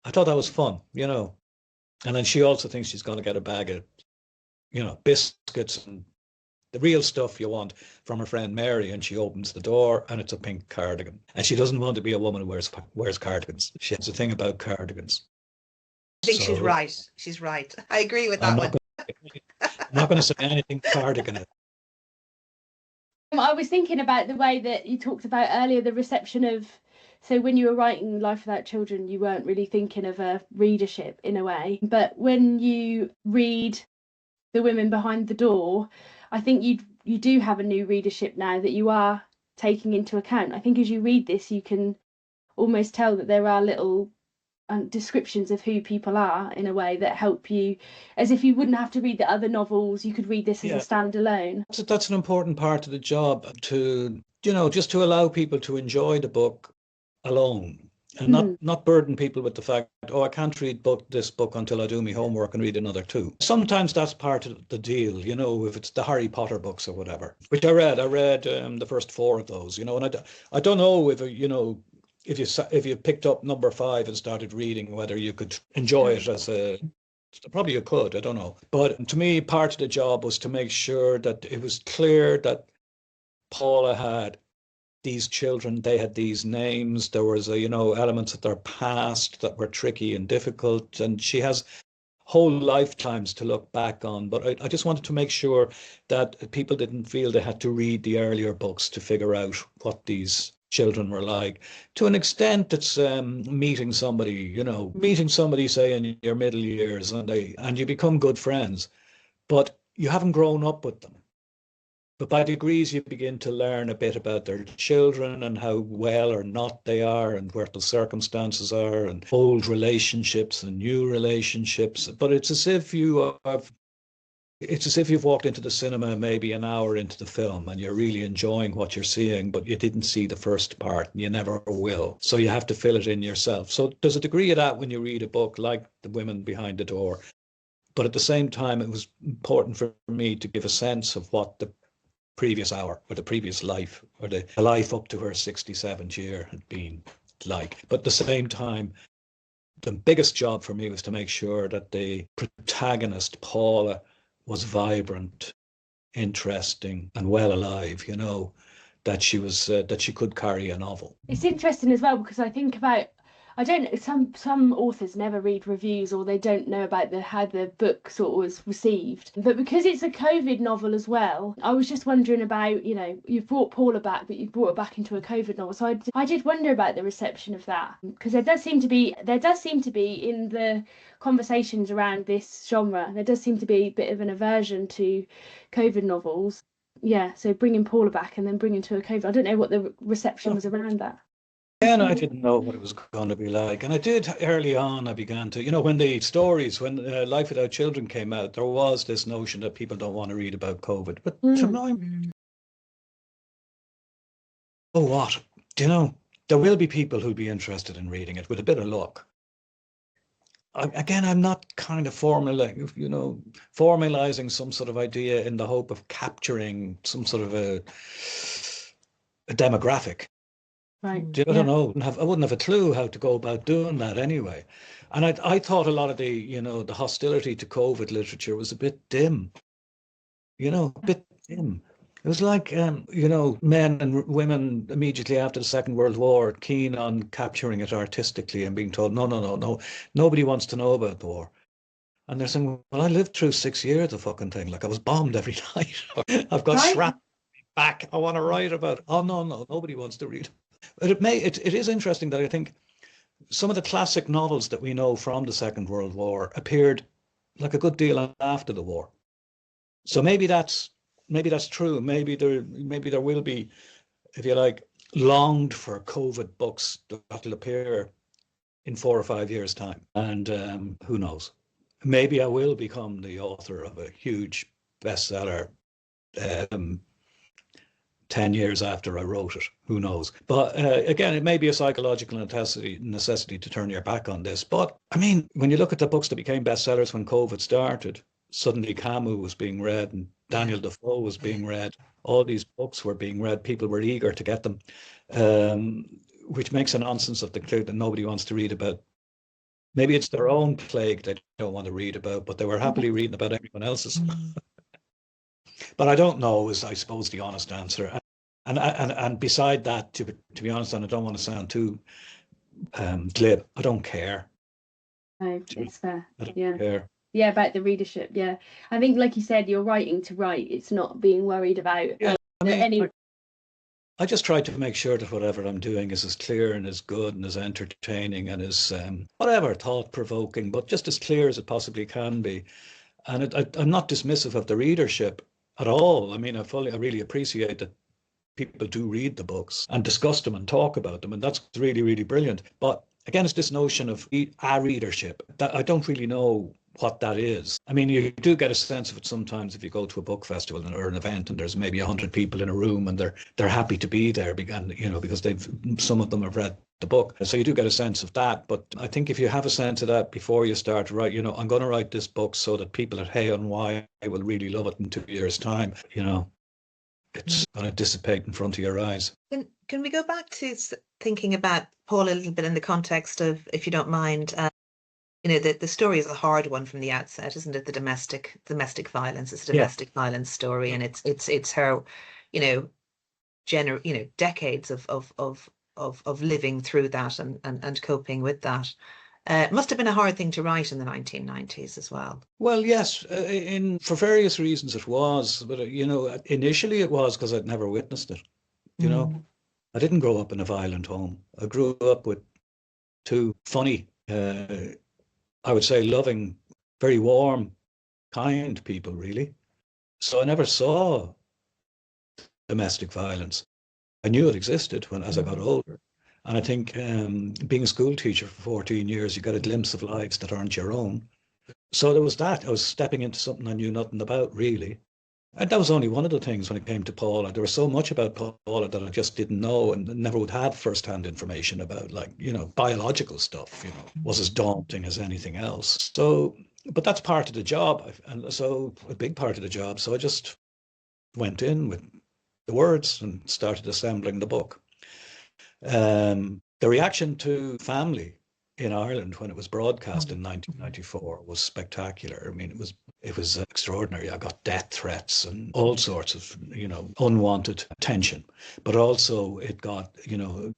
S2: thought that was fun, And then she also thinks she's going to get a bag of, biscuits and the real stuff you want from her friend Mary. And she opens the door and it's a pink cardigan. And she doesn't want to be a woman who wears cardigans. She has a thing about cardigans.
S3: I think she's right. She's right. I agree with that one.
S2: I'm not going to say anything cardigan.
S4: I was thinking about the way that you talked about earlier, the reception of, so when you were writing Life Without Children, you weren't really thinking of a readership in a way. But when you read The Women Behind the Door, I think you do have a new readership now that you are taking into account. I think as you read this, you can almost tell that there are little descriptions of who people are in a way that help you, as if you wouldn't have to read the other novels, you could read this as a standalone.
S2: So that's an important part of the job, to just to allow people to enjoy the book alone, and not burden people with the fact, I can't read this book until I do my homework and read another two. Sometimes that's part of the deal, if it's the Harry Potter books or whatever, which I read the first 4 of those, and I don't know if you picked up number 5 and started reading, whether you could enjoy it probably you could, I don't know. But to me, part of the job was to make sure that it was clear that Paula had these children, they had these names, there was elements of their past that were tricky and difficult, and she has whole lifetimes to look back on. But I just wanted to make sure that people didn't feel they had to read the earlier books to figure out what these children were like. To an extent, it's meeting somebody, say in your middle years, and you become good friends, but you haven't grown up with them. But by degrees, you begin to learn a bit about their children and how well or not they are, and where the circumstances are, and old relationships and new relationships. But it's as if you've walked into the cinema maybe an hour into the film and you're really enjoying what you're seeing, but you didn't see the first part and you never will. So you have to fill it in yourself. So there's a degree of that when you read a book like The Women Behind the Door. But at the same time, it was important for me to give a sense of what the previous hour or the previous life or the life up to her 67th year had been like. But at the same time, the biggest job for me was to make sure that the protagonist, Paula, was vibrant, interesting and well alive, that she could carry a novel.
S4: It's interesting as well because I think about, I don't know, some authors never read reviews or they don't know about how the book sort of was received. But because it's a COVID novel as well, I was just wondering about, you've brought Paula back, but you've brought her back into a COVID novel. So I did wonder about the reception of that, because there does seem to be in the conversations around this genre, there does seem to be a bit of an aversion to COVID novels. Yeah, so bringing Paula back and then bringing to a COVID, I don't know what the reception was around that.
S2: And I didn't know what it was going to be like. And I did early on, I began to, when when Life Without Children came out, there was this notion that people don't want to read about COVID. But to my, oh, what? There will be people who'll be interested in reading it with a bit of luck. I'm not kind of formalizing some sort of idea in the hope of capturing some sort of a demographic.
S4: Right.
S2: I don't know. I wouldn't have a clue how to go about doing that anyway. And I thought a lot of the hostility to COVID literature was a bit dim. A bit dim. It was like, men and women immediately after the Second World War keen on capturing it artistically and being told, no, nobody wants to know about the war. And they're saying, well, I lived through 6 years of fucking thing. Like I was bombed every night. I've got shrapnel back. I want to write about it. Oh, no, nobody wants to read. But it is interesting that I think some of the classic novels that we know from the Second World War appeared like a good deal after the war. So maybe that's true. Maybe there will be, if you like, longed for COVID books that'll appear in 4 or 5 years' time. And who knows? Maybe I will become the author of a huge bestseller 10 years after I wrote it. Who knows? But again, it may be a psychological necessity to turn your back on this. But I mean, when you look at the books that became bestsellers when COVID started, suddenly Camus was being read and Daniel Defoe was being read. All these books were being read. People were eager to get them, which makes a nonsense of the clue that nobody wants to read about. Maybe it's their own plague they don't want to read about, but they were happily reading about everyone else's. But I don't know is, I suppose, the honest answer. And beside that, to be honest, and I don't want to sound too glib, I don't care.
S4: No, it's fair.
S2: I don't care.
S4: Yeah, about the readership. Yeah, I think, like you said, you're writing to write. It's not being worried about.
S2: I just try to make sure that whatever I'm doing is as clear and as good and as entertaining and as whatever, thought-provoking, but just as clear as it possibly can be. And I'm not dismissive of the readership at all. I mean, I really appreciate that people do read the books and discuss them and talk about them, and that's really, really brilliant. But again, it's this notion of a readership that I don't really know what that is. I mean, you do get a sense of it sometimes if you go to a book festival or an event and there's maybe 100 people in a room and they're happy to be there because some of them have read the book. So you do get a sense of that. But I think if you have a sense of that before you start to write, I'm going to write this book so that people at Hay and Why will really love it in 2 years' time, it's going to dissipate in front of your eyes.
S3: Can we go back to thinking about Paul a little bit in the context of, if you don't mind, the story is a hard one from the outset, isn't it? The domestic violence. It's a domestic violence story, and it's her, decades of living through that and coping with that. It must have been a hard thing to write in the 1990s as well.
S2: Well, yes, for various reasons it was, but initially it was because I'd never witnessed it. I didn't grow up in a violent home. I grew up with two funny, I would say loving, very warm, kind people, really. So I never saw domestic violence. I knew it existed as I got older. And I think being a school teacher for 14 years, you got a glimpse of lives that aren't your own. So there was that. I was stepping into something I knew nothing about, really. And that was only one of the things when it came to Paula. There was so much about Paula that I just didn't know and never would have first-hand information about, biological stuff, was as daunting as anything else. So, but that's part of the job. And so a big part of the job. So I just went in with the words and started assembling the book. The reaction to family in Ireland when it was broadcast in 1994 was spectacular. I mean, it was extraordinary. I got death threats and all sorts of, unwanted attention. But also it got,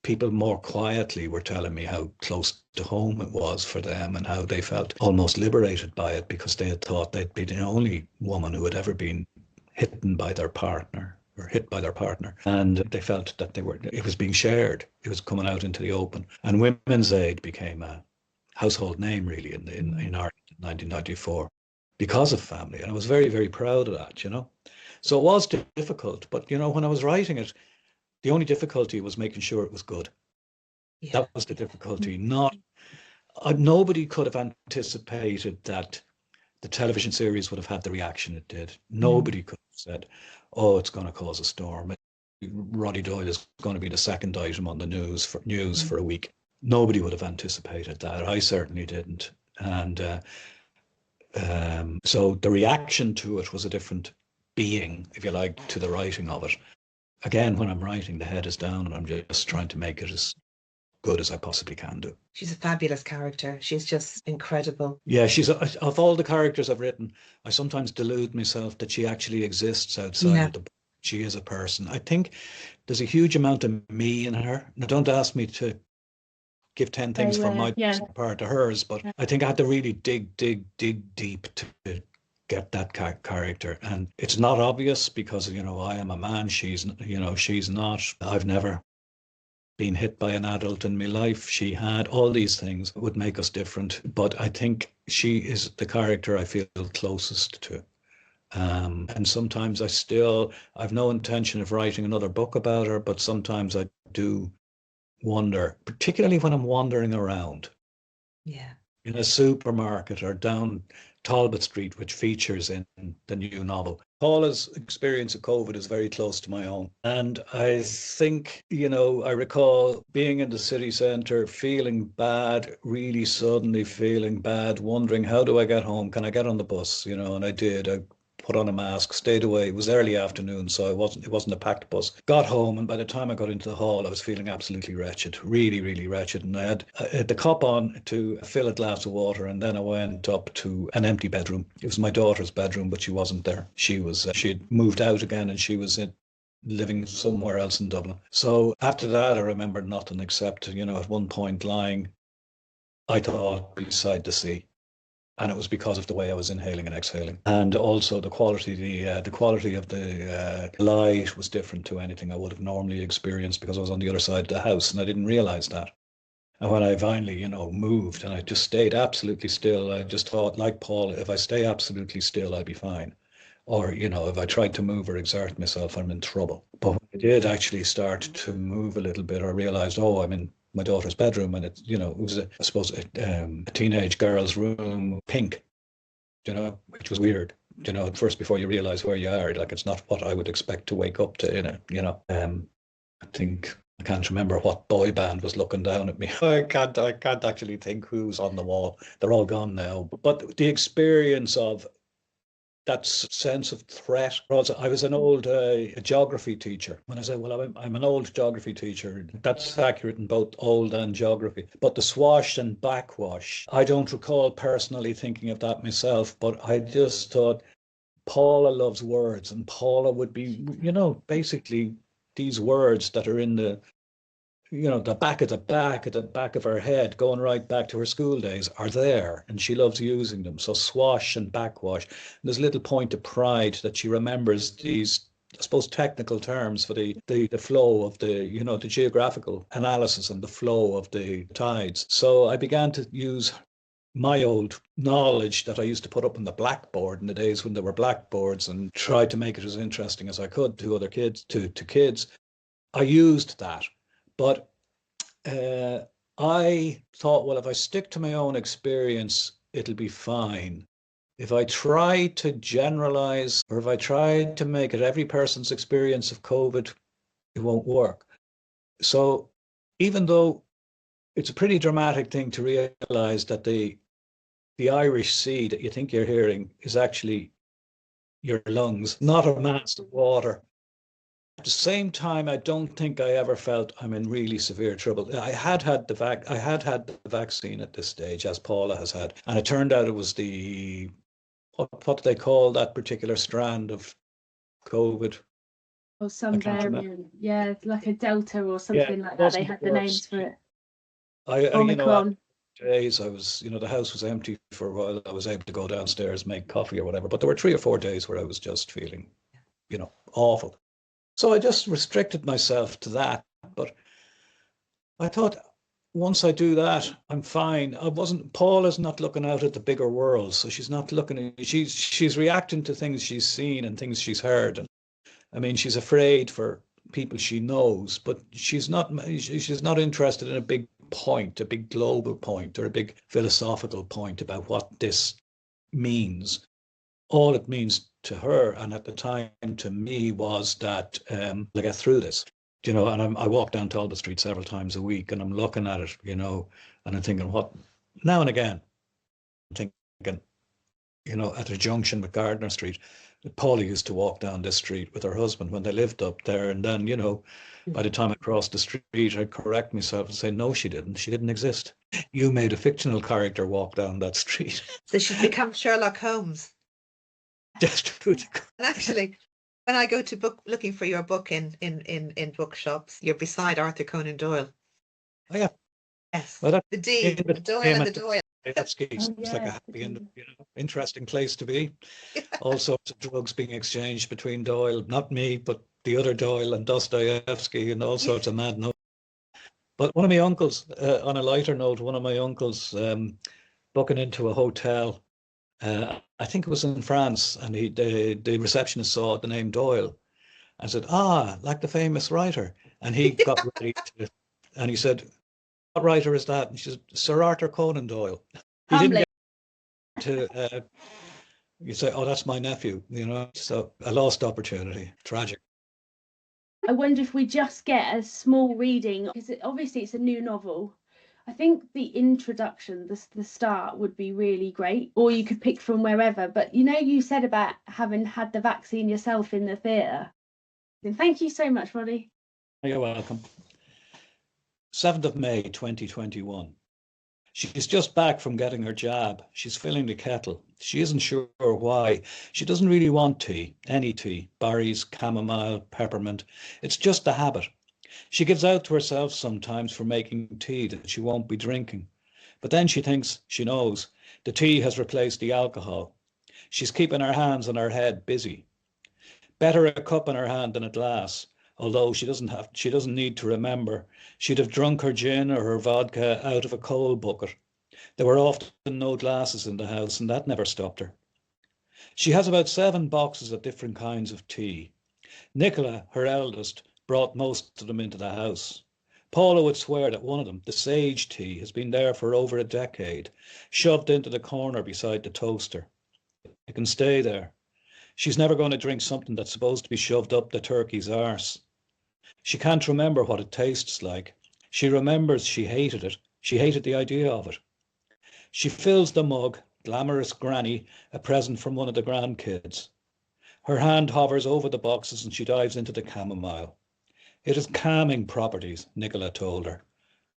S2: people more quietly were telling me how close to home it was for them and how they felt almost liberated by it because they had thought they'd be the only woman who had ever been hit by their partner. And they felt that it was being shared. It was coming out into the open. And Women's Aid became a household name really in Ireland in 1994 because of family. And I was very, very proud of that, So it was difficult, but when I was writing it, the only difficulty was making sure it was good.
S3: Yeah.
S2: That was the difficulty. Nobody could have anticipated that the television series would have had the reaction it did. Nobody could have said, oh, it's going to cause a storm. Roddy Doyle is going to be the second item on the news for a week. Nobody would have anticipated that. I certainly didn't. And so the reaction to it was a different being, if you like, to the writing of it. Again, when I'm writing, the head is down and I'm just trying to make it as good as I possibly can do.
S3: She's a fabulous character. She's just incredible.
S2: Yeah, of all the characters I've written, I sometimes delude myself that she actually exists outside of the book. She is a person. I think there's a huge amount of me in her. Now, don't ask me to give 10 things from my part to hers, but I think I had to really dig deep to get that character. And it's not obvious because, I am a man. She's not. I've never been hit by an adult in my life. She had all these things would make us different, but I think she is the character I feel closest to. And sometimes I've no intention of writing another book about her, but sometimes I do wonder, particularly when I'm wandering around.
S3: Yeah.
S2: In a supermarket or down Talbot Street, which features in the new novel. Paula's experience of COVID is very close to my own. And I think, I recall being in the city centre, feeling bad, really suddenly feeling bad, wondering, how do I get home? Can I get on the bus? And I did. I put on a mask, stayed away. It was early afternoon, so it wasn't a packed bus. Got home, and by the time I got into the hall, I was feeling absolutely wretched, really, really wretched. And I had the cup on to fill a glass of water, and then I went up to an empty bedroom. It was my daughter's bedroom, but she wasn't there. She'd moved out again, and she was living somewhere else in Dublin. So after that, I remembered nothing except, at one point lying, I thought, beside the sea. And it was because of the way I was inhaling and exhaling, and also the quality of the light was different to anything I would have normally experienced because I was on the other side of the house, and I didn't realize that. And when I finally, moved and I just stayed absolutely still, I just thought, like Paul, if I stay absolutely still, I'll be fine. Or, if I tried to move or exert myself, I'm in trouble. But when I did actually start to move a little bit, I realized, I'm in my daughter's bedroom, and it was I suppose a teenage girl's room, pink, which was weird, at first before you realize where you are, like it's not what I would expect to wake up to, I think I can't remember what boy band was looking down at me. I can't actually think who's on the wall. They're all gone now. But the experience of that sense of threat. I was an old geography teacher. When I say, well, I'm an old geography teacher, that's accurate in both old and geography. But the swash and backwash, I don't recall personally thinking of that myself, but I just thought Paula loves words, and Paula would be, basically these words that are in the the back of her head, going right back to her school days, are there, and she loves using them. So swash and backwash. And there's a little point of pride that she remembers these, I suppose, technical terms for the flow of the geographical analysis and the flow of the tides. So I began to use my old knowledge that I used to put up on the blackboard in the days when there were blackboards, and try to make it as interesting as I could to other kids, to kids. I used that. But I thought, well, if I stick to my own experience, it'll be fine. If I try to generalize, or if I try to make it every person's experience of COVID, it won't work. So even though it's a pretty dramatic thing to realize that the Irish Sea that you think you're hearing is actually your lungs, not a mass of water. the same time, I don't think I ever felt I'm in really severe trouble. I had had the vaccine at this stage, as Paula has had, and it turned out it was the what do they call that particular strand of COVID?
S4: Or
S2: I
S4: some
S2: can't remember.
S4: variant. Yeah, like a Delta or
S2: Yeah,
S4: something
S2: it
S4: like that. They
S2: wasn't
S4: had
S2: the
S4: the names
S2: worst.
S4: for it.
S2: After
S4: Omicron.
S2: days, I was, the house was empty for a while. I was able to go downstairs, make coffee or whatever. But there were 3 or 4 days where I was just feeling, awful. So I just restricted myself to that. But I thought once I do that, I'm fine. Paula's not looking out at the bigger world. So she's not she's reacting to things she's seen and things she's heard. And I mean, she's afraid for people she knows, but she's not interested in a big point, a big global point, or a big philosophical point about what this means. All it means to her, and at the time to me, was that to get through this, and I walk down Talbot Street several times a week, and I'm looking at it, and I'm thinking, what now and again, I'm thinking, at the junction with Gardner Street, Paula used to walk down this street with her husband when they lived up there. And then, by the time I crossed the street, I'd correct myself and say, no, she didn't. She didn't exist. You made a fictional character walk down that street.
S3: So she's become Sherlock Holmes.
S2: Just
S3: And actually, when I go to looking for your book in bookshops, you're beside Arthur Conan Doyle.
S2: Oh, yeah.
S3: Yes.
S2: Well,
S3: The D, the Doyle and the Doyle.
S2: It's like a happy and interesting place to be. All sorts of drugs being exchanged between Doyle, not me, but the other Doyle, and Dostoevsky, and all sorts of mad notes. But one of my uncles, on a lighter note, one of my uncles booking into a hotel, I think it was in France, and the receptionist saw the name Doyle and said, like the famous writer. And he got ready and he said, what writer is that? And she said, Sir Arthur Conan Doyle. He didn't get to, you say, that's my nephew, so a lost opportunity, tragic.
S4: I wonder if we just get a small reading, because obviously it's a new novel. I think the introduction, the start would be really great, or you could pick from wherever. But you said about having had the vaccine yourself in the theatre. Thank you so much, Roddy.
S2: You're welcome. 7th of May, 2021. She's just back from getting her jab. She's filling the kettle. She isn't sure why. She doesn't really want tea, any tea, berries, chamomile, peppermint. It's just a habit. She gives out to herself sometimes for making tea that she won't be drinking. But then she thinks she knows. The tea has replaced the alcohol. She's keeping her hands and her head busy. Better a cup in her hand than a glass. Although she doesn't need to remember. She'd have drunk her gin or her vodka out of a coal bucket. There were often no glasses in the house, and that never stopped her. She has about 7 boxes of different kinds of tea. Nicola, her eldest, brought most of them into the house. Paula would swear that one of them, the sage tea, has been there for over a decade, shoved into the corner beside the toaster. It can stay there. She's never going to drink something that's supposed to be shoved up the turkey's arse. She can't remember what it tastes like. She remembers she hated it. She hated the idea of it. She fills the mug, glamorous granny, a present from one of the grandkids. Her hand hovers over the boxes and she dives into the chamomile. It has calming properties, Nicola told her.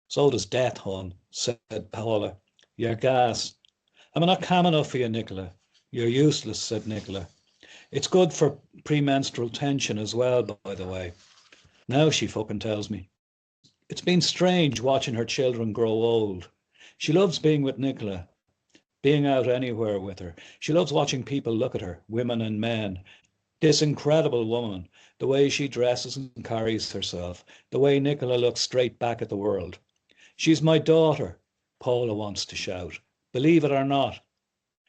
S2: So does death, hon, said Paula. You're gas. I'm not calm enough for you, Nicola. You're useless, said Nicola. It's good for premenstrual tension as well, by the way. Now she fucking tells me. It's been strange watching her children grow old. She loves being with Nicola, being out anywhere with her. She loves watching people look at her, women and men. This incredible woman, the way she dresses and carries herself, the way Nicola looks straight back at the world. She's my daughter, Paula wants to shout. Believe it or not.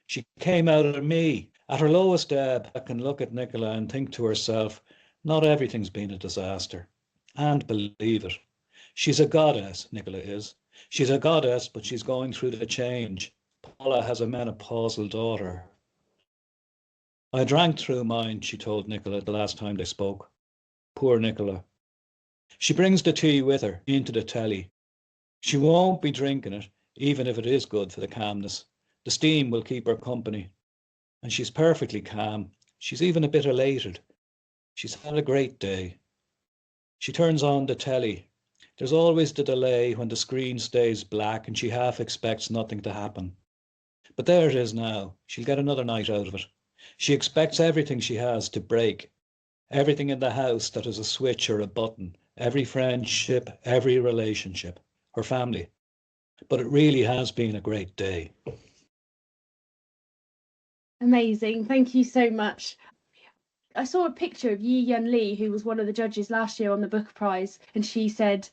S2: She came out of me. At her lowest ebb, I can look at Nicola and think to herself, not everything's been a disaster. And believe it. She's a goddess, Nicola is. She's a goddess, but she's going through the change. Paula has a menopausal daughter. I drank through mine, she told Nicola the last time they spoke. Poor Nicola. She brings the tea with her into the telly. She won't be drinking it, even if it is good for the calmness. The steam will keep her company. And she's perfectly calm. She's even a bit elated. She's had a great day. She turns on the telly. There's always the delay when the screen stays black and she half expects nothing to happen. But there it is now. She'll get another night out of it. She expects everything she has to break. Everything in the house that is a switch or a button. Every friendship, every relationship. Her family. But it really has been a great day.
S4: Amazing. Thank you so much. I saw a picture of Yi Yun Lee, who was one of the judges last year on the Booker Prize, and she said,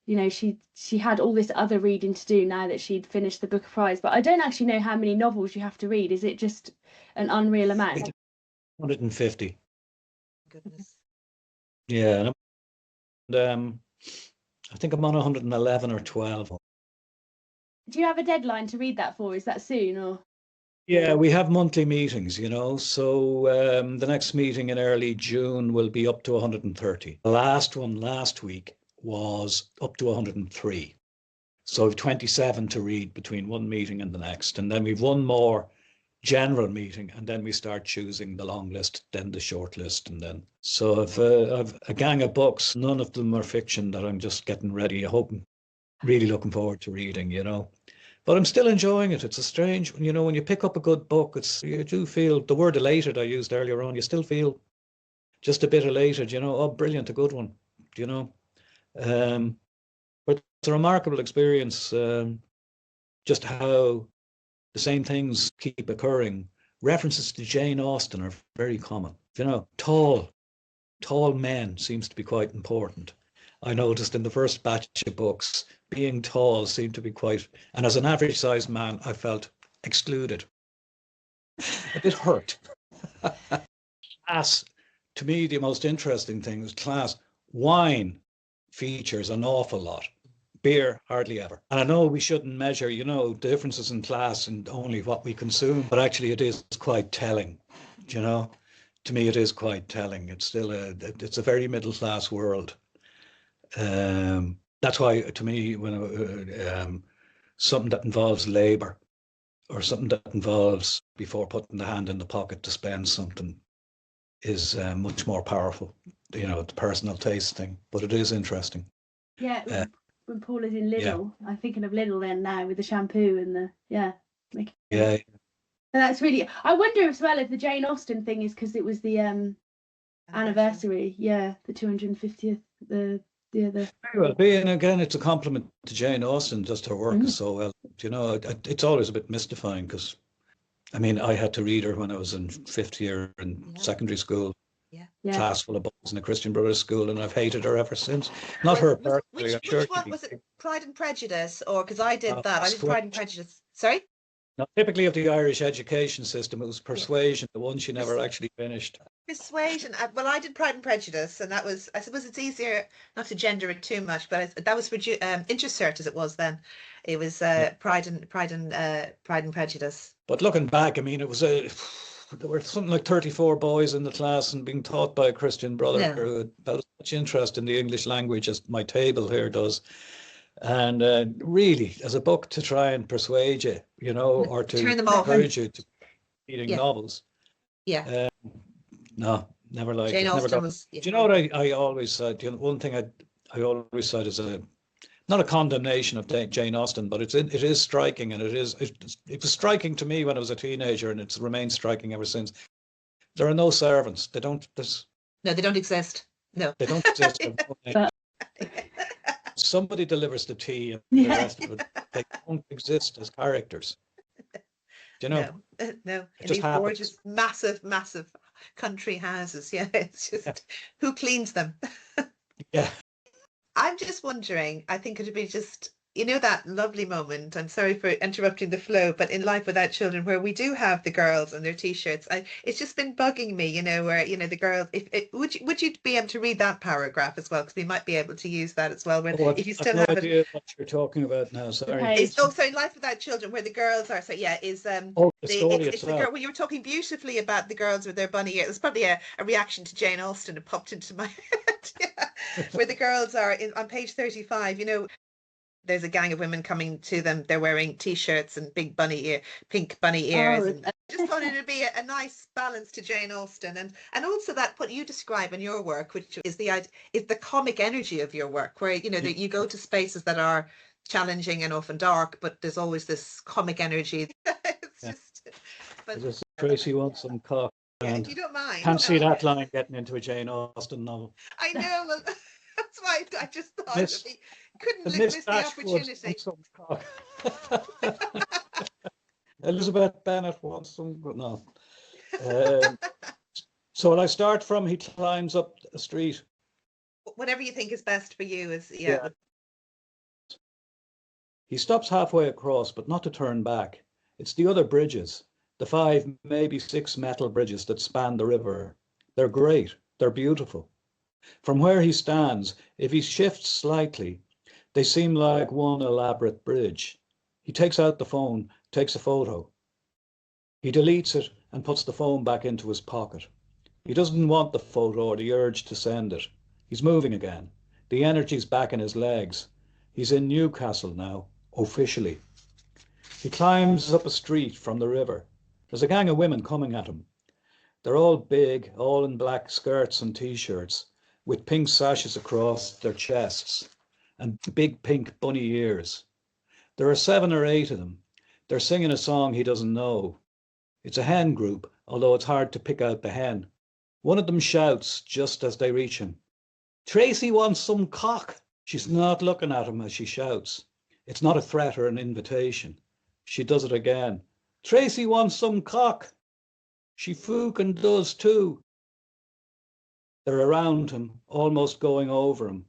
S4: you know, she had all this other reading to do now that she'd finished the Booker Prize. But I don't actually know how many novels you have to read. Is it just an unreal amount?
S2: 150.
S3: Goodness.
S2: Yeah. And I think I'm on 111 or 12.
S4: Do you have a deadline to read that for? Is that soon or?
S2: Yeah, we have monthly meetings, you know. So the next meeting in early June will be up to 130. The last one last week was up to 103. So we've 27 to read between one meeting and the next. And then we've one more general meeting, and then we start choosing the long list, then the short list, and then. So I've a gang of books. None of them are fiction that I'm just getting ready, hoping, really looking forward to reading, you know. But I'm still enjoying it. It's a strange, you know, when you pick up a good book, you do feel the word elated I used earlier on. You still feel just a bit elated, you know. Oh, brilliant, a good one, you know. But it's a remarkable experience. Just how the same things keep occurring. References to Jane Austen are very common. You know, tall men seems to be quite important. I noticed in the first batch of books, being tall seemed to be quite, and as an average sized man, I felt excluded. A bit hurt. Class, to me, the most interesting thing is class. Wine features an awful lot. Beer, hardly ever. And I know we shouldn't measure, you know, differences in class and only what we consume, but actually it is quite telling, you know. To me, it is quite telling. It's still it's a very middle class world. That's why, to me, when something that involves labour or something that involves before putting the hand in the pocket to spend something is much more powerful. You know, the personal taste thing, but it is interesting.
S4: Yeah. When Paul is in Lidl, I'm thinking of Lidl then now with the shampoo and the
S2: Yeah.
S4: And that's really. I wonder as well if the Jane Austen thing is because it was the anniversary. Yeah, the 250th. The
S2: Very well be, and again, it's a compliment to Jane Austen. Just her work is so well. You know, it's always a bit mystifying because, I mean, I had to read her when I was in fifth year in secondary school.
S3: Yeah.
S2: Class full of boys in a Christian Brothers school, and I've hated her ever since. Not her personally.
S3: Which one was it? Pride and Prejudice, or because I did that. I did Pride and Prejudice. Sorry.
S2: Now, typically of the Irish education system, it was Persuasion, the one she never actually finished.
S3: Persuasion. Well, I did Pride and Prejudice, and that was, I suppose it's easier not to gender it too much, but that was for Intercert as it was then. It was Pride and Prejudice.
S2: But looking back, I mean, there were something like 34 boys in the class and being taught by a Christian brother who had felt as much interest in the English language as my table here does. And really, as a book to try and persuade you, you know, or to encourage you to reading novels.
S3: Yeah.
S2: No, never liked
S3: Jane
S2: it.
S3: Austen was.
S2: Do you know what I always said? You know, one thing I always said is not a condemnation of Jane Austen, but it is striking, and it was striking to me when I was a teenager, and it's remained striking ever since. There are no servants. They don't exist. No, they don't exist. Somebody delivers the tea, and the rest of it, they don't exist as characters. Do you know?
S3: No. In these gorgeous, massive country houses. Yeah, it's just who cleans them.
S2: Yeah.
S3: I'm just wondering, I think it'd be just, you know, that lovely moment, I'm sorry for interrupting the flow, but in Life Without Children, where we do have the girls and their t-shirts, it's just been bugging me, you know, where, you know, the girls, would you be able to read that paragraph as well? Because we might be able to use that as well. If you still have
S2: no idea what you're talking about now, sorry.
S3: Sorry, Life Without Children, where the girls are, so yeah, is the girl, when you were talking beautifully about the girls with their bunny ears, it's probably a reaction to Jane Austen. It popped into my head, where the girls are on page 35, you know, there's a gang of women coming to them. They're wearing t-shirts and big pink bunny ears. And just just thought it'd be a nice balance to Jane Austen, and also that what you describe in your work, which is the comic energy of your work, where that you go to spaces that are challenging and often dark, but there's always this comic energy. It's just, but
S2: Just Tracy wants some cock.
S3: yeah,
S2: And
S3: if you don't mind.
S2: can't see that line getting into a Jane Austen novel.
S3: I know. Well, that's why I just thought
S2: Miss-
S3: couldn't
S2: Miss
S3: miss the
S2: Dashwood
S3: opportunity.
S2: wants some cock. Elizabeth Bennet wants some. No. So when I start from, he climbs up a street.
S3: Whatever you think is best for you is
S2: Yeah. He stops halfway across, but not to turn back. It's the other bridges, the 5, maybe 6 metal bridges that span the river. They're great. They're beautiful. From where he stands, if he shifts slightly, they seem like one elaborate bridge. He takes out the phone, takes a photo. He deletes it and puts the phone back into his pocket. He doesn't want the photo or the urge to send it. He's moving again. The energy's back in his legs. He's in Newcastle now, officially. He climbs up a street from the river. There's a gang of women coming at him. They're all big, all in black skirts and t-shirts, with pink sashes across their chests and big pink bunny ears. There are 7 or 8 of them. They're singing a song he doesn't know. It's a hen group, although it's hard to pick out the hen. One of them shouts just as they reach him, "Tracy wants some cock." She's not looking at him as she shouts. It's not a threat or an invitation. She does it again. "Tracy wants some cock." She fucking does too. They're around him, almost going over him.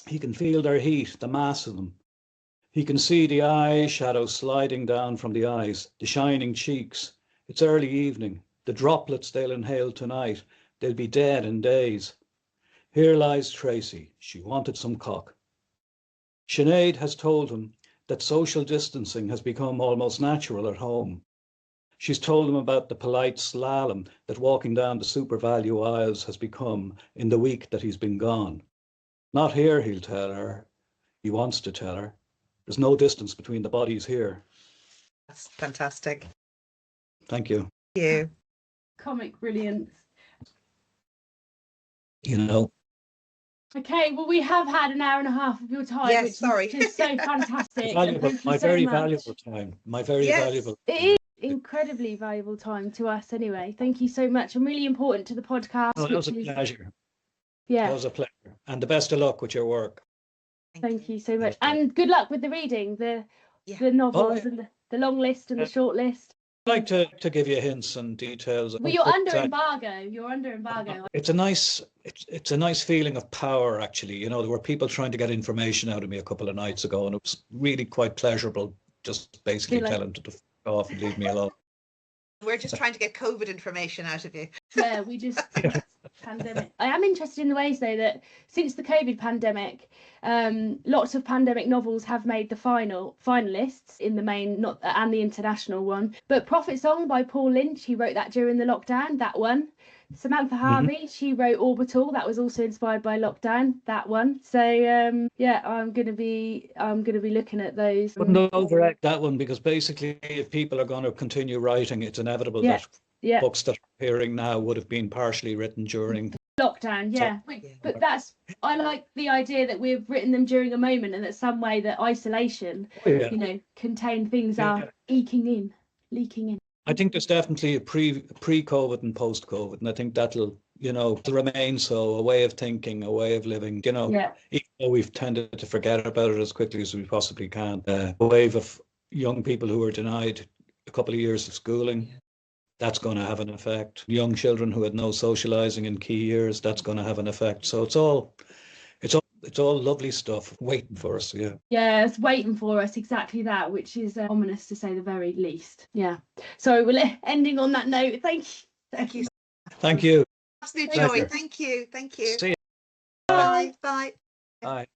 S2: He can feel their heat, the mass of them. He can see the eye shadows sliding down from the eyes, the shining cheeks. It's early evening. The droplets they'll inhale tonight, they'll be dead in days. Here lies Tracy. She wanted some cock. Sinead has told him that social distancing has become almost natural at home. She's told him about the polite slalom that walking down the SuperValu aisles has become in the week that he's been gone. Not here, he'll tell her. He wants to tell her. There's no distance between the bodies here.
S3: That's fantastic.
S2: Thank you.
S3: Thank you.
S4: Comic brilliance.
S2: You know,
S4: Okay, well, we have had an hour and a half of your time,
S3: Yes,
S4: which
S3: sorry.
S4: is just so fantastic.
S2: valuable,
S4: Thank you
S2: my
S4: so
S2: very
S4: much.
S2: valuable time. My very
S3: Yes.
S2: valuable.
S4: It is incredibly valuable time to us anyway. Thank you so much, and really important to the podcast.
S2: Oh, that was a
S4: which is-
S2: pleasure.
S4: Yeah,
S2: That was a pleasure. And the best of luck with your work.
S4: thank you so much.
S2: Okay.
S4: And good luck with the reading, the novels
S2: Oh,
S4: and the long list and the
S2: Yeah.
S4: short list.
S2: I'd like to give you hints and details.
S4: Well, you're
S2: But,
S4: under embargo. You're under embargo.
S2: it's a nice feeling of power, actually. You know, there were people trying to get information out of me a couple of nights ago, and it was really quite pleasurable just basically
S4: Feel like-
S2: telling them to f off and leave me alone.
S3: We're just trying to get COVID information out of you.
S4: Yeah, we just pandemic. I am interested in the ways though that since the COVID pandemic, lots of pandemic novels have made the finalists in the main and the international one. But Prophet Song by Paul Lynch, he wrote that during the lockdown. That one. Samantha Harvey, she wrote Orbital. That was also inspired by lockdown. That one. So yeah, I'm gonna be looking at those.
S2: Wouldn't overact that one, because basically, if people are going to continue writing, it's inevitable
S4: Yeah.
S2: that
S4: Yeah.
S2: books that are appearing now would have been partially written during.
S4: Lockdown, yeah. But I like the idea that we've written them during a moment, and that some way that isolation,
S2: Oh, yeah.
S4: contained things
S2: Yeah.
S4: are leaking in.
S2: I think there's definitely a pre-COVID and post-COVID, and I think that'll remain so, a way of thinking, a way of living,
S4: Yeah.
S2: even though we've tended to forget about it as quickly as we possibly can. A wave of young people who were denied a couple of years of schooling, that's going to have an effect. Young children who had no socializing in key years, that's going to have an effect. So it's all lovely stuff waiting for us. Yeah.
S4: Yeah, it's waiting for us, exactly that, which is ominous to say the very least. Yeah. So we're ending on that note. Thank you.
S3: Thank you.
S2: Thank you.
S3: Absolute
S2: Pleasure.
S3: joy. Thank you. Thank you.
S2: See you.
S3: Bye. Bye.
S2: Bye.